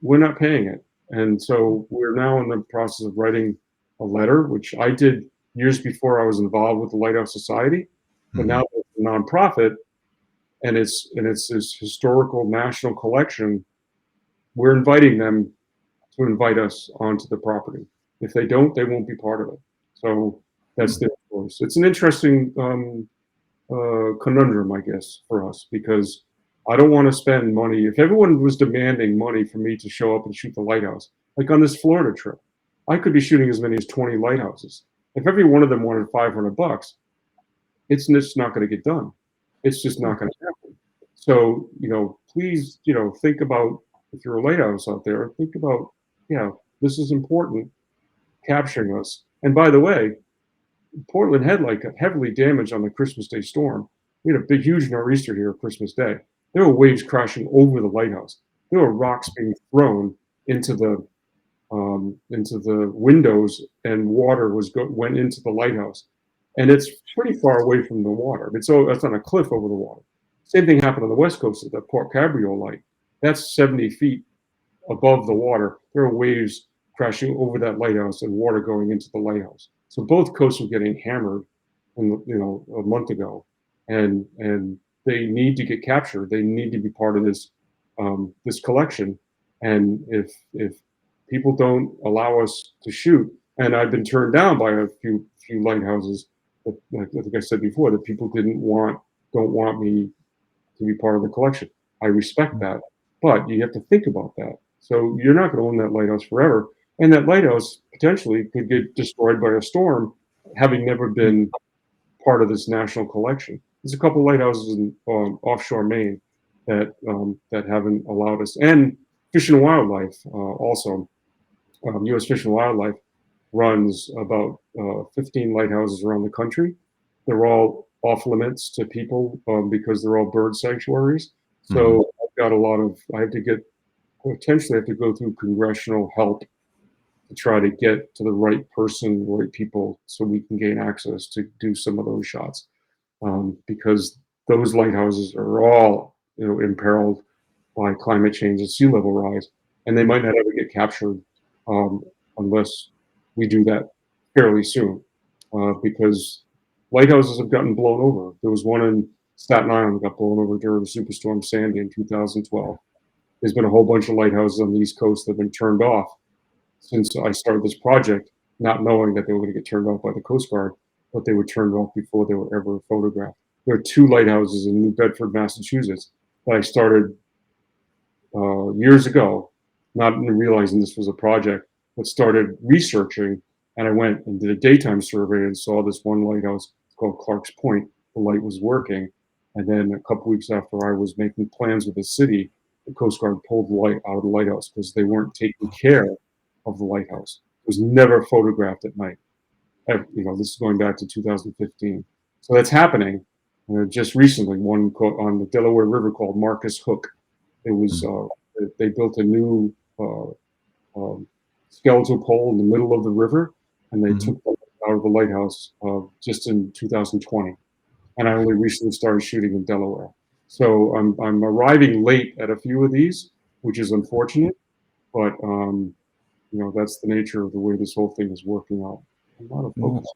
We're not paying it. And so we're now in the process of writing a letter, which I did years before I was involved with the Lighthouse Society. But now it's a nonprofit, and it's this historical national collection. We're inviting them to invite us onto the property. If they don't, they won't be part of it. So that's their choice. It's an interesting conundrum, I guess, for us, because I don't want to spend money. If everyone was demanding money for me to show up and shoot the lighthouse, like on this Florida trip, I could be shooting as many as 20 lighthouses. If every one of them wanted $500, it's just not going to get done. It's just not going to happen. So, please, think about, if you're a lighthouse out there, think about, yeah, this is important, capturing us. And by the way, Portland Headlight got heavily damaged on the Christmas Day storm. We had a big, huge nor'easter here Christmas Day. There were waves crashing over the lighthouse. There were rocks being thrown into the windows, and water went into the lighthouse. And it's pretty far away from the water. It's on a cliff over the water. Same thing happened on the west coast at the Port Cabrio light. That's 70 feet above the water. There are waves crashing over that lighthouse and water going into the lighthouse. So both coasts were getting hammered, a month ago, and they need to get captured. They need to be part of this collection. And if people don't allow us to shoot, and I've been turned down by a few lighthouses, that, like I think I said before, that people don't want me to be part of the collection. I respect that, But you have to think about that. So you're not going to own that lighthouse forever. And that lighthouse potentially could get destroyed by a storm, having never been part of this national collection. There's a couple of lighthouses in offshore Maine that haven't allowed us. And Fish and Wildlife also. U.S. Fish and Wildlife runs about 15 lighthouses around the country. They're all off limits to people because they're all bird sanctuaries. Mhm. So I've got a lot of, I have to get, potentially have to go through congressional help to try to get to the right person, right people, so we can gain access to do some of those shots. Because those lighthouses are all, imperiled by climate change and sea level rise, and they might not ever get captured um, unless we do that fairly soon. Because lighthouses have gotten blown over. There was one in Staten Island that got blown over during Superstorm Sandy in 2012. There's been a whole bunch of lighthouses on the East Coast that have been turned off since I started this project, not knowing that they were going to get turned off by the Coast Guard, but they were turned off before they were ever photographed. There are two lighthouses in New Bedford, Massachusetts that I started years ago, not even realizing this was a project, but started researching. And I went and did a daytime survey and saw this one lighthouse called Clark's Point. The light was working. And then a couple weeks after I was making plans with the city, the Coast Guard pulled the light out of the lighthouse because they weren't taking care of the lighthouse. It was never photographed at night. This is going back to 2015. So that's happening. Just recently, one on the Delaware River called Marcus Hook. It was they built a new um, skeletal pole in the middle of the river, and they Mhm. took that out of the lighthouse just in 2020. And I only recently started shooting in Delaware, so I'm arriving late at a few of these, which is unfortunate. But that's the nature of the way this whole thing is working out. I'm not a Well, focus.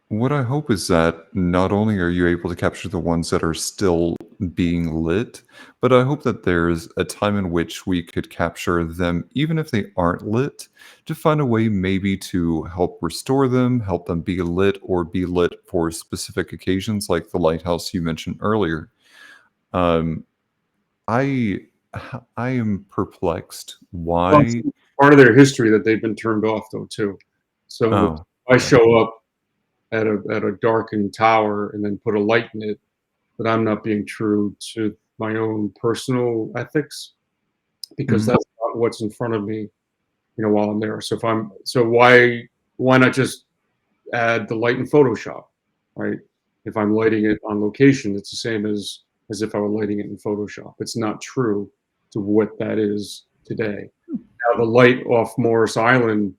what I hope is that not only are you able to capture the ones that are still being lit, but I hope that there's a time in which we could capture them, even if they aren't lit, to find a way maybe to help restore them, help them be lit, or be lit for specific occasions, like the lighthouse you mentioned earlier. Um, I I am perplexed. Well, Why? it's part of their history that they've been turned off though too. So if Oh, I okay. show up at a darkened tower and then put a light in it, that I'm not being true to my own personal ethics because Mhm. that's not what's in front of me, while I'm there. So if I'm so why not just add the light in Photoshop, right? If I'm lighting it on location, it's the same as if I were lighting it in Photoshop. It's not true to what that is today. Now the light off Morris Island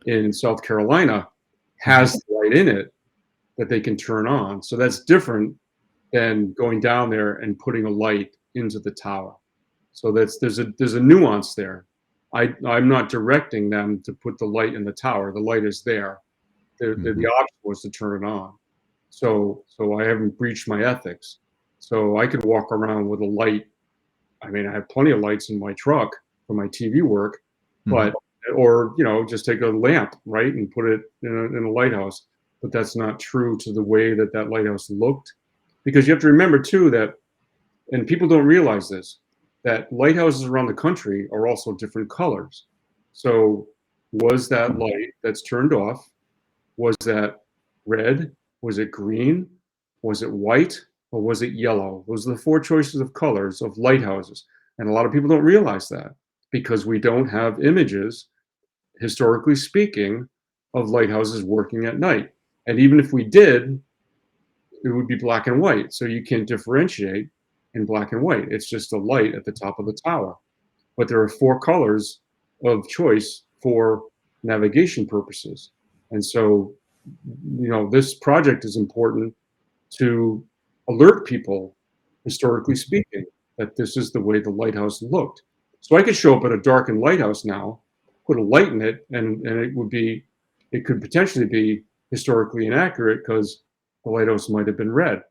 in South Carolina Mhm. has the light in it that they can turn on. So that's different than going down there and putting a light into the tower. So there's a nuance there. I'm not directing them to put the light in the tower. The light is there. The Mhm. option was to turn it on. So I haven't breached my ethics. So I could walk around with a light. I mean, I have plenty of lights in my truck for my TV work, but Mhm. or just take a lamp, right, and put it in a lighthouse. But that's not true to the way that that lighthouse looked, because you have to remember too that, and people don't realize this, that lighthouses around the country are also different colors. So was that light that's turned off, was that red? Was it green? Was it white? Or was it yellow? Those are the four choices of colors of lighthouses. And a lot of people don't realize that because we don't have images, historically speaking, of lighthouses working at night. And even if we did, it would be black and white. So you can't differentiate in black and white. It's just a light at the top of the tower. But there are four colors of choice for navigation purposes. And so, this project is important to alert people, historically speaking, that this is the way the lighthouse looked. So I could show up at a darkened lighthouse now, put a light in it, and it could potentially be historically inaccurate because the lighthouse might have been red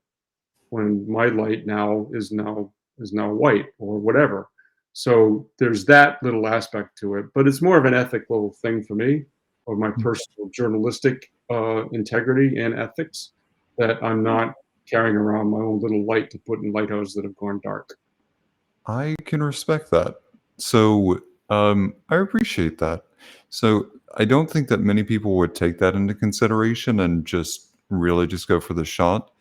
when my light now is now white or whatever. So there's that little aspect to it, but it's more of an ethical thing for me, or my personal journalistic integrity and ethics, that I'm not carrying around my own little light to put in lighthouses that have gone dark. I can respect that. So, I appreciate that. So, I don't think that many people would take that into consideration and just really just go for the shot.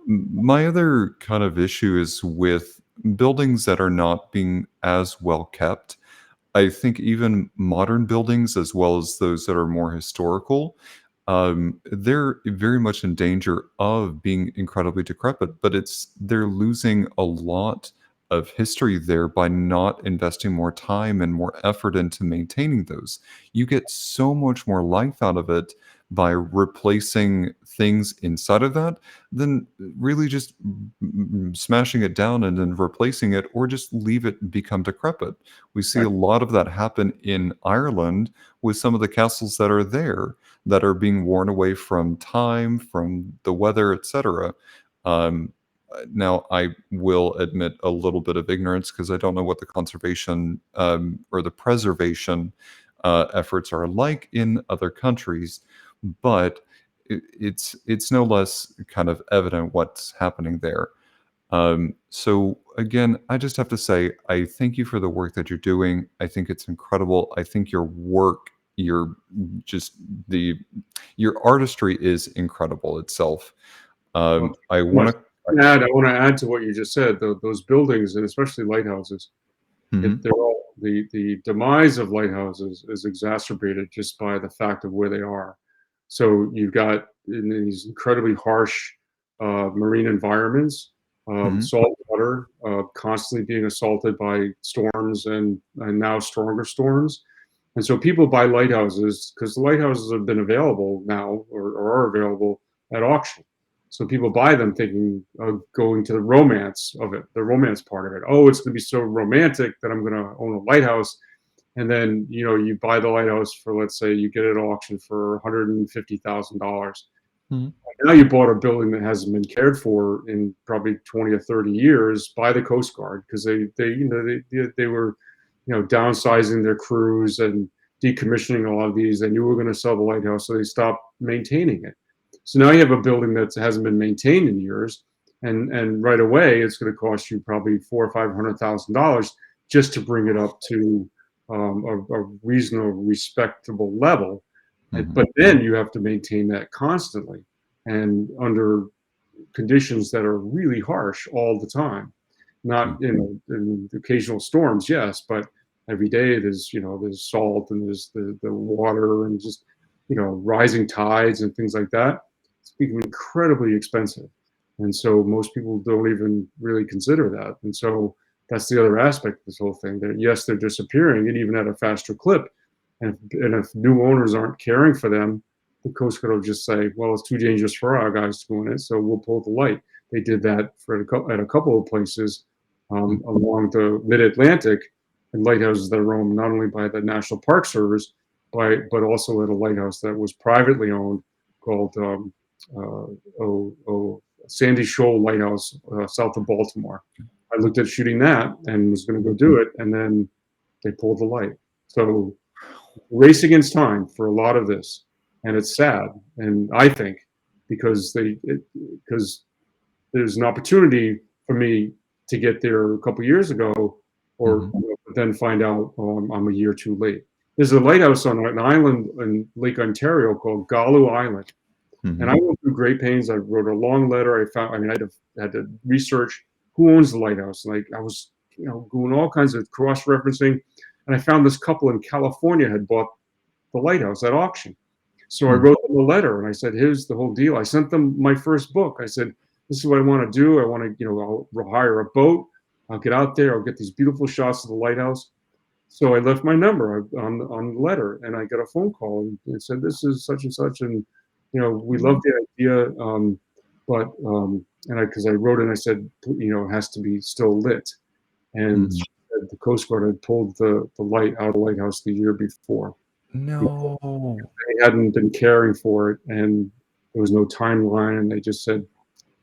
My other kind of issue is with buildings that are not being as well kept. I think even modern buildings, as well as those that are more historical, they're very much in danger of being incredibly decrepit. But they're losing a lot of history there by not investing more time and more effort into maintaining those. You get so much more life out of it by replacing things inside of that than really just smashing it down and then replacing it, or just leave it become decrepit. We see Right. a lot of that happen in Ireland with some of the castles that are there that are being worn away from time, from the weather, etc. Um, Now, I will admit a little bit of ignorance because I don't know what the conservation or the preservation efforts are like in other countries, but it's no less kind of evident what's happening there. So again, I just have to say, I thank you for the work that you're doing. I think it's incredible. I think your work, your just the your artistry is incredible itself. Well, I I want to. want to add to what you just said. Those buildings, and especially lighthouses, they're all the demise of lighthouses is exacerbated just by the fact of where they are. So you've got in these incredibly harsh marine environments, salt water, constantly being assaulted by storms and now stronger storms. And so people buy lighthouses because the lighthouses have been available now or are available at auction. So people buy them thinking of going to the romance of it, the romance part of it. Oh, it's going to be so romantic that I'm going to own a lighthouse. And then, you buy the lighthouse for, let's say, you get it at auction for $150,000. Now you bought a building that hasn't been cared for in probably 20 or 30 years by the Coast Guard because they were, downsizing their crews and decommissioning a lot of these. They knew we were going to sell the lighthouse, so they stopped maintaining it. So now you have a building that hasn't been maintained in years, and right away it's going to cost you probably $400,000 or $500,000 just to bring it up to a reasonable, respectable level. But then you have to maintain that constantly and under conditions that are really harsh all the time. Not in occasional storms, yes, but every day there's salt and there's the water and just rising tides and things like that. It's become incredibly expensive, and so most people don't even really consider that. And so that's the other aspect of this whole thing. That yes, they're disappearing, and even at a faster clip. And if new owners aren't caring for them, the Coast Guard will just say, well, it's too dangerous for our guys to go in it, so we'll pull the light. They did that at a couple of places along the mid-Atlantic, and lighthouses that are owned not only by the National Park Service, but also at a lighthouse that was privately owned called Sandy Shoal Lighthouse south of Baltimore. I looked at shooting that and was going to go do it, and then they pulled the light. So race against time for a lot of this, and it's sad. And I think because because there's an opportunity for me to get there a couple years ago, or then find out I'm a year too late. There's a lighthouse on an island in Lake Ontario called Galu Island, and I went through great pains. I wrote a long letter. I had to research who owns the lighthouse. Like I was, doing all kinds of cross referencing, and I found this couple in California had bought the lighthouse at auction. So I wrote them a letter and I said, here's the whole deal. I sent them my first book. I said, this is what I want to do. I want to, I'll hire a boat. I'll get out there. I'll get these beautiful shots of the lighthouse. So I left my number on the letter, and I got a phone call and it said, this is such and such. And, we love the idea. But, and because I wrote it and I said, it has to be still lit. And she said the Coast Guard had pulled the light out of the lighthouse the year before. No. They hadn't been caring for it, and there was no timeline, and they just said,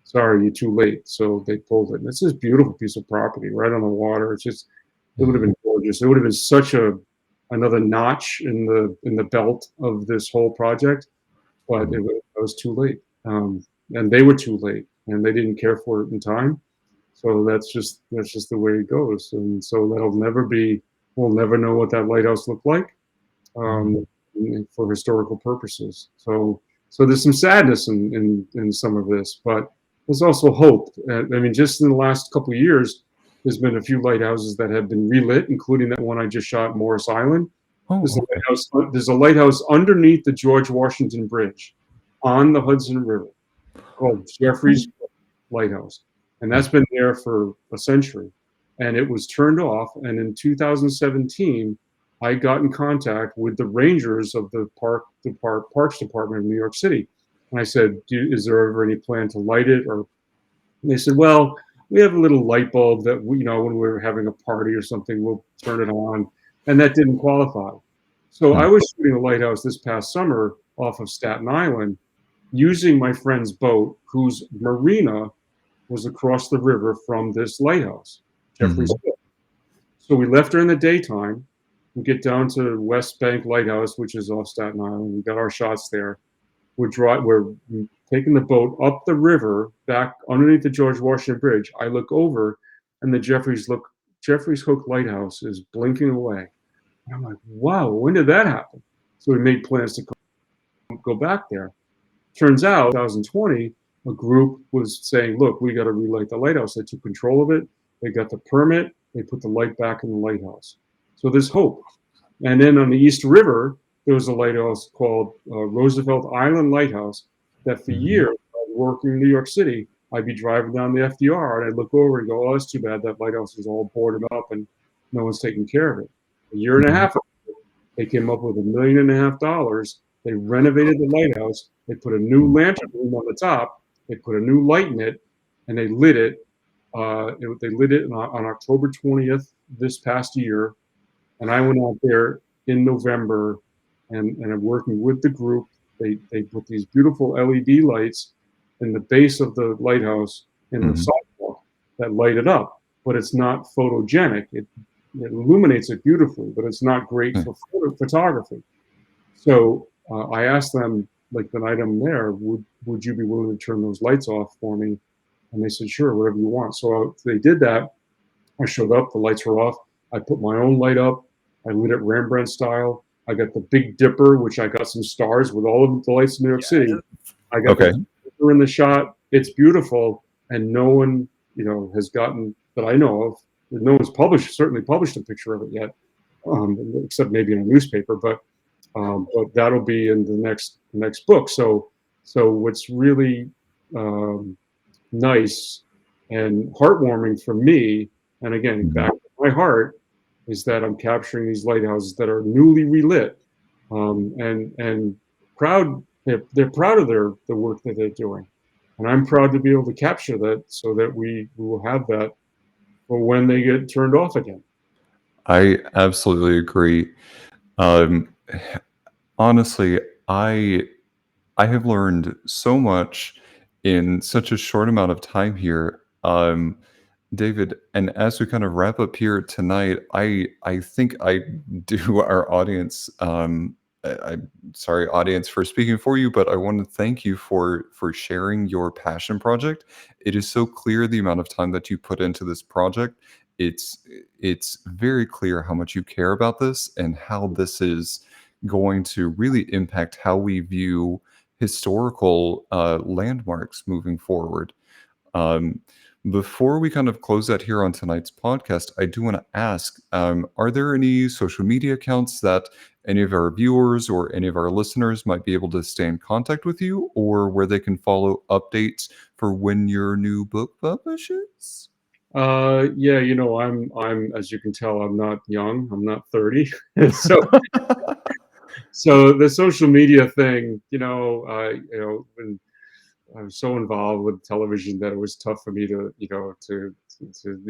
sorry, you're too late. So they pulled it. And it's this beautiful piece of property right on the water. It would have been gorgeous. It would have been such another notch in the belt of this whole project, but I was too late. And they were too late, and they didn't care for it in time. So that's just the way it goes. And so that'll never be we'll never know what that lighthouse looked like, Mhm. um, for historical purposes. So there's some sadness in some of this, but there's also hope. I mean, just in the last couple of years, there's been a few lighthouses that have been relit, including that one I just shot, Morris Island. Oh, okay. There's a lighthouse underneath the George Washington Bridge on the Hudson River called Okay. Jeffrey's Lighthouse, and that's been there for a century. And it was turned off. And in 2017, I got in contact with the rangers of the Parks Department of New York City, and I said, "Is there ever any plan to light it?" Or they said, "Well, we have a little light bulb that we, when we're having a party or something, we'll turn it on," and that didn't qualify. So I Mm, was shooting a lighthouse this past summer off of Staten Island using my friend's boat, whose marina was across the river from this lighthouse, Jeffrey's mhm, Hill. So we left during the daytime. We get down to West Bank Lighthouse, which is off Staten Island. We got our shots there. We're taking the boat up the river back underneath the George Washington Bridge. I look over, and the Jeffrey's Hook Lighthouse is blinking away. And I'm like, wow, when did that happen? So we made plans to go back there. Turns out, 2020, a group was saying, look, we got to relight the lighthouse. They took control of it. They got the permit. They put the light back in the lighthouse. So there's hope. And then on the East River, there was a lighthouse called Roosevelt Island Lighthouse that for mhm, years, working in New York City, I'd be driving down the FDR and I'd look over and go, oh, that's too bad. That lighthouse is all boarded up and no one's taking care of it. A year and a mhm, half ago, they came up with $1.5 million. They renovated the lighthouse. They put a new mm, lantern room on the top. They put a new light in it, and they lit it. They lit it on October 20th this past year, and I went out there in November, and I'm working with the group. They put these beautiful LED lights in the base of the lighthouse in the mhm, sidewalk that light it up, but it's not photogenic. It illuminates it beautifully, but it's not great yeah. for photography. So I asked them, like the night I'm there, would you be willing to turn those lights off for me? And they said, sure, whatever you want. So they did that. I showed up, the lights were off. I put my own light up. I lit it Rembrandt style. I got the Big Dipper, which I got some stars with all of the lights in New York City. I got the Okay. Big Dipper in the shot. It's beautiful, and no one, has gotten that I know of. No one's certainly published a picture of it yet, except maybe in a newspaper. But that'll be in the next book. So what's really um, nice and heartwarming for me, and again, Mhm. back to my heart, is that I'm capturing these lighthouses that are newly relit, and proud. They're proud of the work that they're doing, and I'm proud to be able to capture that so that we will have that for when they get turned off again. I absolutely agree. Um, honestly, I I have learned so much in such a short amount of time here. David, and as we kind of wrap up here tonight, I think I do our audience. I'm sorry, audience, for speaking for you, but I want to thank you for sharing your passion project. It is so clear the amount of time that you put into this project. It's it's very clear how much you care about this and how this is going to really impact how we view historical landmarks moving forward. Um, before we kind of close out here on tonight's podcast, I do want to ask, are there any social media accounts that any of our viewers or any of our listeners might be able to stay in contact with you, or where they can follow updates for when your new book publishes? Yeah, I'm as you can tell, I'm not young. I'm not 30, so the social media thing, when I was so involved with television that it was tough for me to, to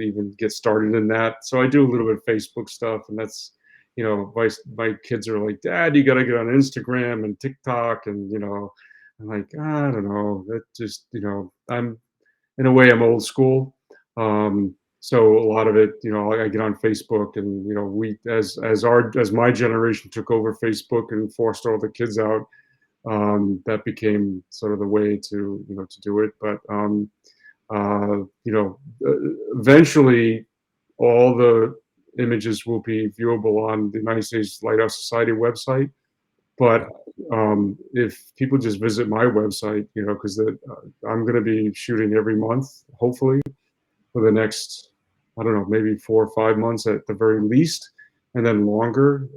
even get started in that. So I do a little bit of Facebook stuff, and that's, my kids are like, Dad, you got to get on Instagram and TikTok, and I'm like, I don't know, that just, in a way, I'm old school. So a lot of it, I get on Facebook, and we, as my generation took over Facebook and forced all the kids out, that became sort of the way to to do it. But eventually, all the images will be viewable on the United States Lighthouse Society website. But if people just visit my website, because I'm going to be shooting every month, hopefully, for the next, I don't know, maybe 4 or 5 months at the very least, and then longer.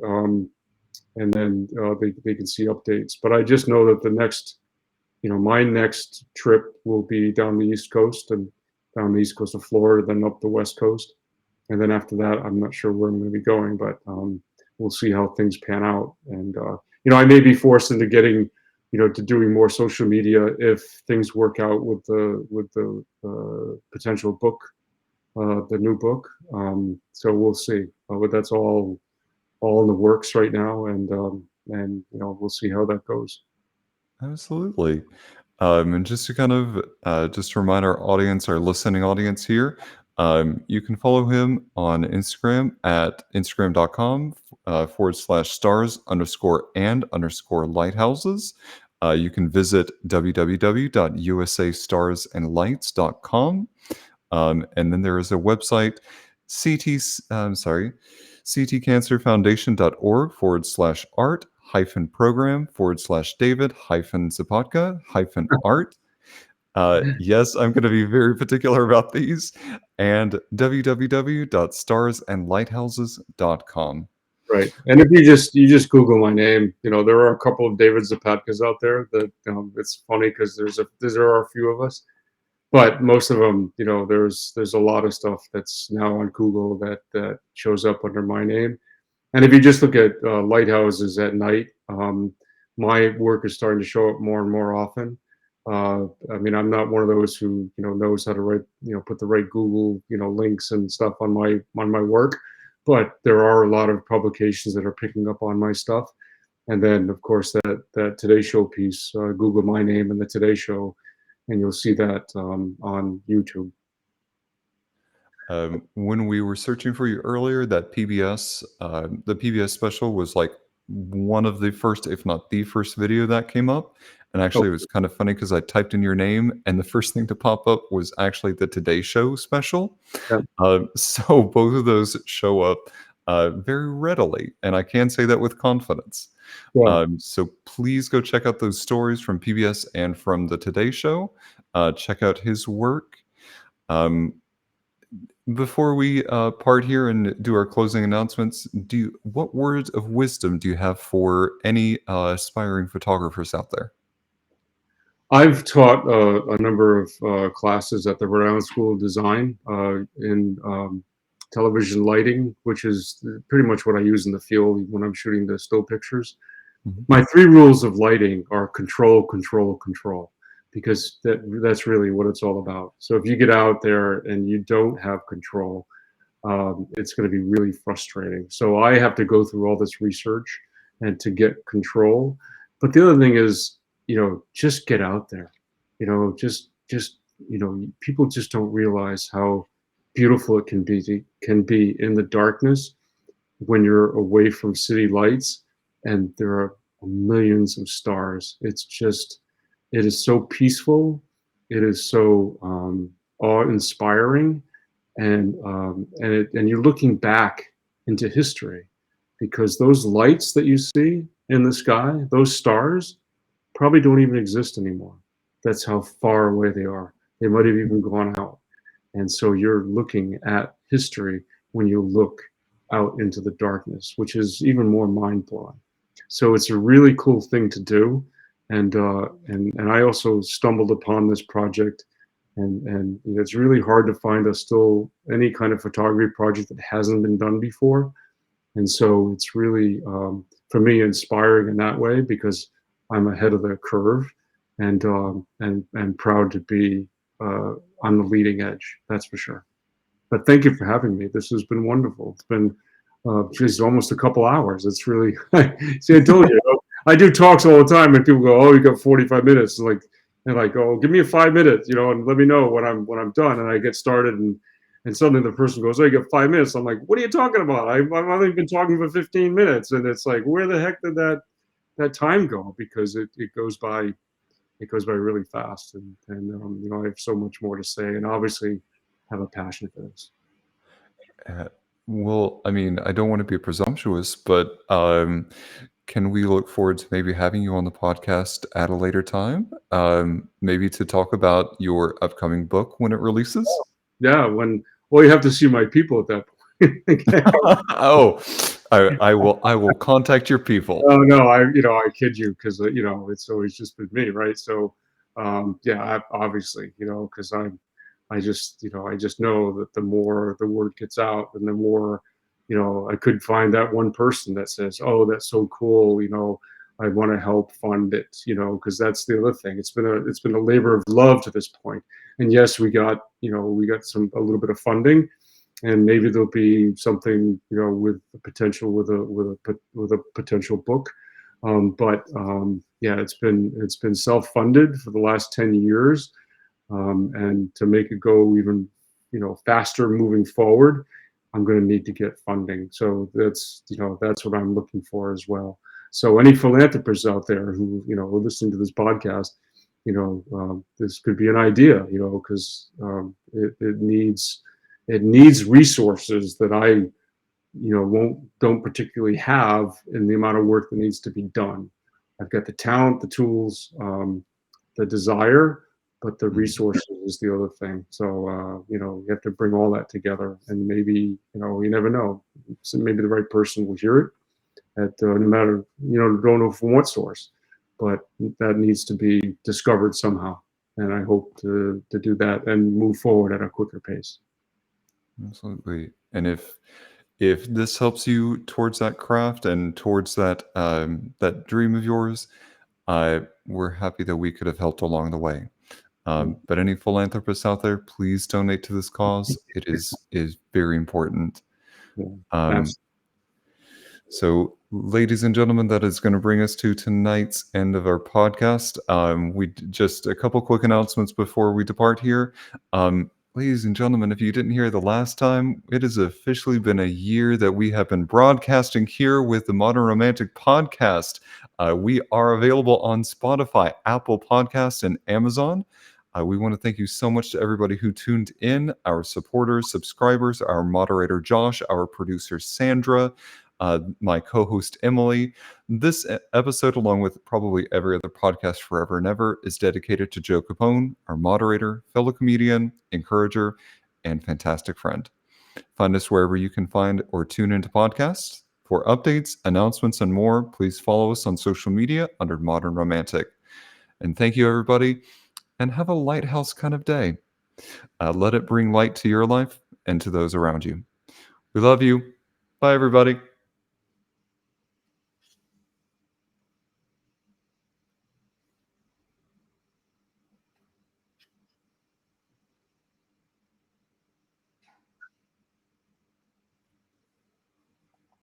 And then they can see updates. But I just know that my next trip will be down the East Coast and down the East Coast of Florida, then up the West Coast. And then after that, I'm not sure where I'm going to be going, but we'll see how things pan out. And, I may be forced into getting, to doing more social media if things work out with the potential book, the new book. So we'll see. But that's all in the works right now, and we'll see how that goes. Absolutely. And just to kind of just to remind our audience, our listening audience here, you can follow him on Instagram at instagram.com /stars_and_lighthouses. You can visit www.usastarsandlights.com. And then there is a website, ctcancerfoundation.org /art program /David Zapatka art. Yes, I'm going to be very particular about these. And www.starsandlighthouses.com. Right. And if you just Google my name, there are a couple of David Zapatkas out there that it's funny because there are a few of us, but most of them, there's a lot of stuff that's now on Google that shows up under my name. And if you just look at lighthouses at night, my work is starting to show up more and more often. I mean, I'm not one of those who knows how to write, put the right Google links and stuff on my work, but there are a lot of publications that are picking up on my stuff. And then, of course, that Today Show piece, Google my name and the Today Show, and you'll see that on YouTube. When we were searching for you earlier, that the PBS special was like one of the first, if not the first video that came up. And actually, it was kind of funny because I typed in your name, and the first thing to pop up was actually the Today Show special. Yeah. So both of those show up very readily, and I can say that with confidence. Yeah. So please go check out those stories from PBS and from the Today Show. Check out his work. Before we part here and do our closing announcements, what words of wisdom do you have for any aspiring photographers out there? I've taught a number of classes at the Rhode Island School of Design in television lighting, which is pretty much what I use in the field when I'm shooting the still pictures. Mhm. My 3 rules of lighting are control, control, control, because that's really what it's all about. So if you get out there and you don't have control, it's going to be really frustrating. So I have to go through all this research and to get control. But the other thing is, just get out there. Just people just don't realize how beautiful it can be in the darkness when you're away from city lights and there are millions of stars. It is so peaceful. It is so awe-inspiring, and you're looking back into history because those lights that you see in the sky, those stars, probably don't even exist anymore. That's how far away they are. They might have even gone out. And so you're looking at history when you look out into the darkness, which is even more mind-blowing. So it's a really cool thing to do. And I also stumbled upon this project, and it's really hard to find any kind of photography project that hasn't been done before. And so it's really, for me, inspiring in that way because I'm ahead of the curve, and proud to be on the leading edge. That's for sure. But thank you for having me. This has been wonderful. It's been almost a couple hours. It's really see. I told you, I do talks all the time, and people go, "Oh, you got 45 minutes." And like, "Oh, give me a 5 minutes, and let me know when I'm done." And I get started, and suddenly the person goes, "Oh, you got 5 minutes." I'm like, "What are you talking about? I've only been talking for 15 minutes." And it's like, where the heck did that time go? Because it goes by really fast, and I have so much more to say, and obviously have a passion for this. Well, I mean, I don't want to be presumptuous, but can we look forward to maybe having you on the podcast at a later time? Maybe to talk about your upcoming book when it releases? Yeah, well, you have to see my people at that point. Okay. Oh, I will contact your people. Oh no, I kid you because it's always just been me, right? So, yeah, obviously, because I just know that the more the word gets out, and the more, I could find that one person that says, "Oh, that's so cool," I want to help fund it, because that's the other thing. It's been a labor of love to this point, and yes, we got a little bit of funding, and maybe there'll be something with the potential with a potential book, but yeah, it's been self-funded for the last 10 years, and to make it go even faster moving forward, I'm going to need to get funding. So that's what I'm looking for as well. So any philanthropists out there who are listening to this podcast, this could be an idea, because it needs resources that I don't particularly have in the amount of work that needs to be done. I've got the talent, the tools, the desire, but the Mm. resources is the other thing. So you have to bring all that together, and maybe you never know. So maybe the right person will hear it at no matter don't know from what source, but that needs to be discovered somehow. And I hope to do that and move forward at a quicker pace. Absolutely. And if this helps you towards that craft and towards that dream of yours, we're happy that we could have helped along the way. Yeah, But any philanthropists out there, please donate to this cause. It is very important. yeah, Um, absolutely. so, ladies and gentlemen, that is going to bring us to tonight's end of our podcast. Just a couple quick announcements before we depart here. Ladies and gentlemen, if you didn't hear the last time, it has officially been a year that we have been broadcasting here with the Modern Romantic Podcast. We are available on Spotify, Apple Podcasts, and Amazon. We want to thank you so much to everybody who tuned in, our supporters, subscribers, our moderator Josh, our producer Sandra, my co-host Emily. This episode, along with probably every other podcast forever and ever, is dedicated to Joe Capone, our moderator, fellow comedian, encourager, and fantastic friend. Find us wherever you can find or tune into podcasts. For updates, announcements, and more, please follow us on social media under Modern Romantic. And thank you, everybody, and have a lighthouse kind of day. Let it bring light to your life and to those around you. We love you. Bye, everybody.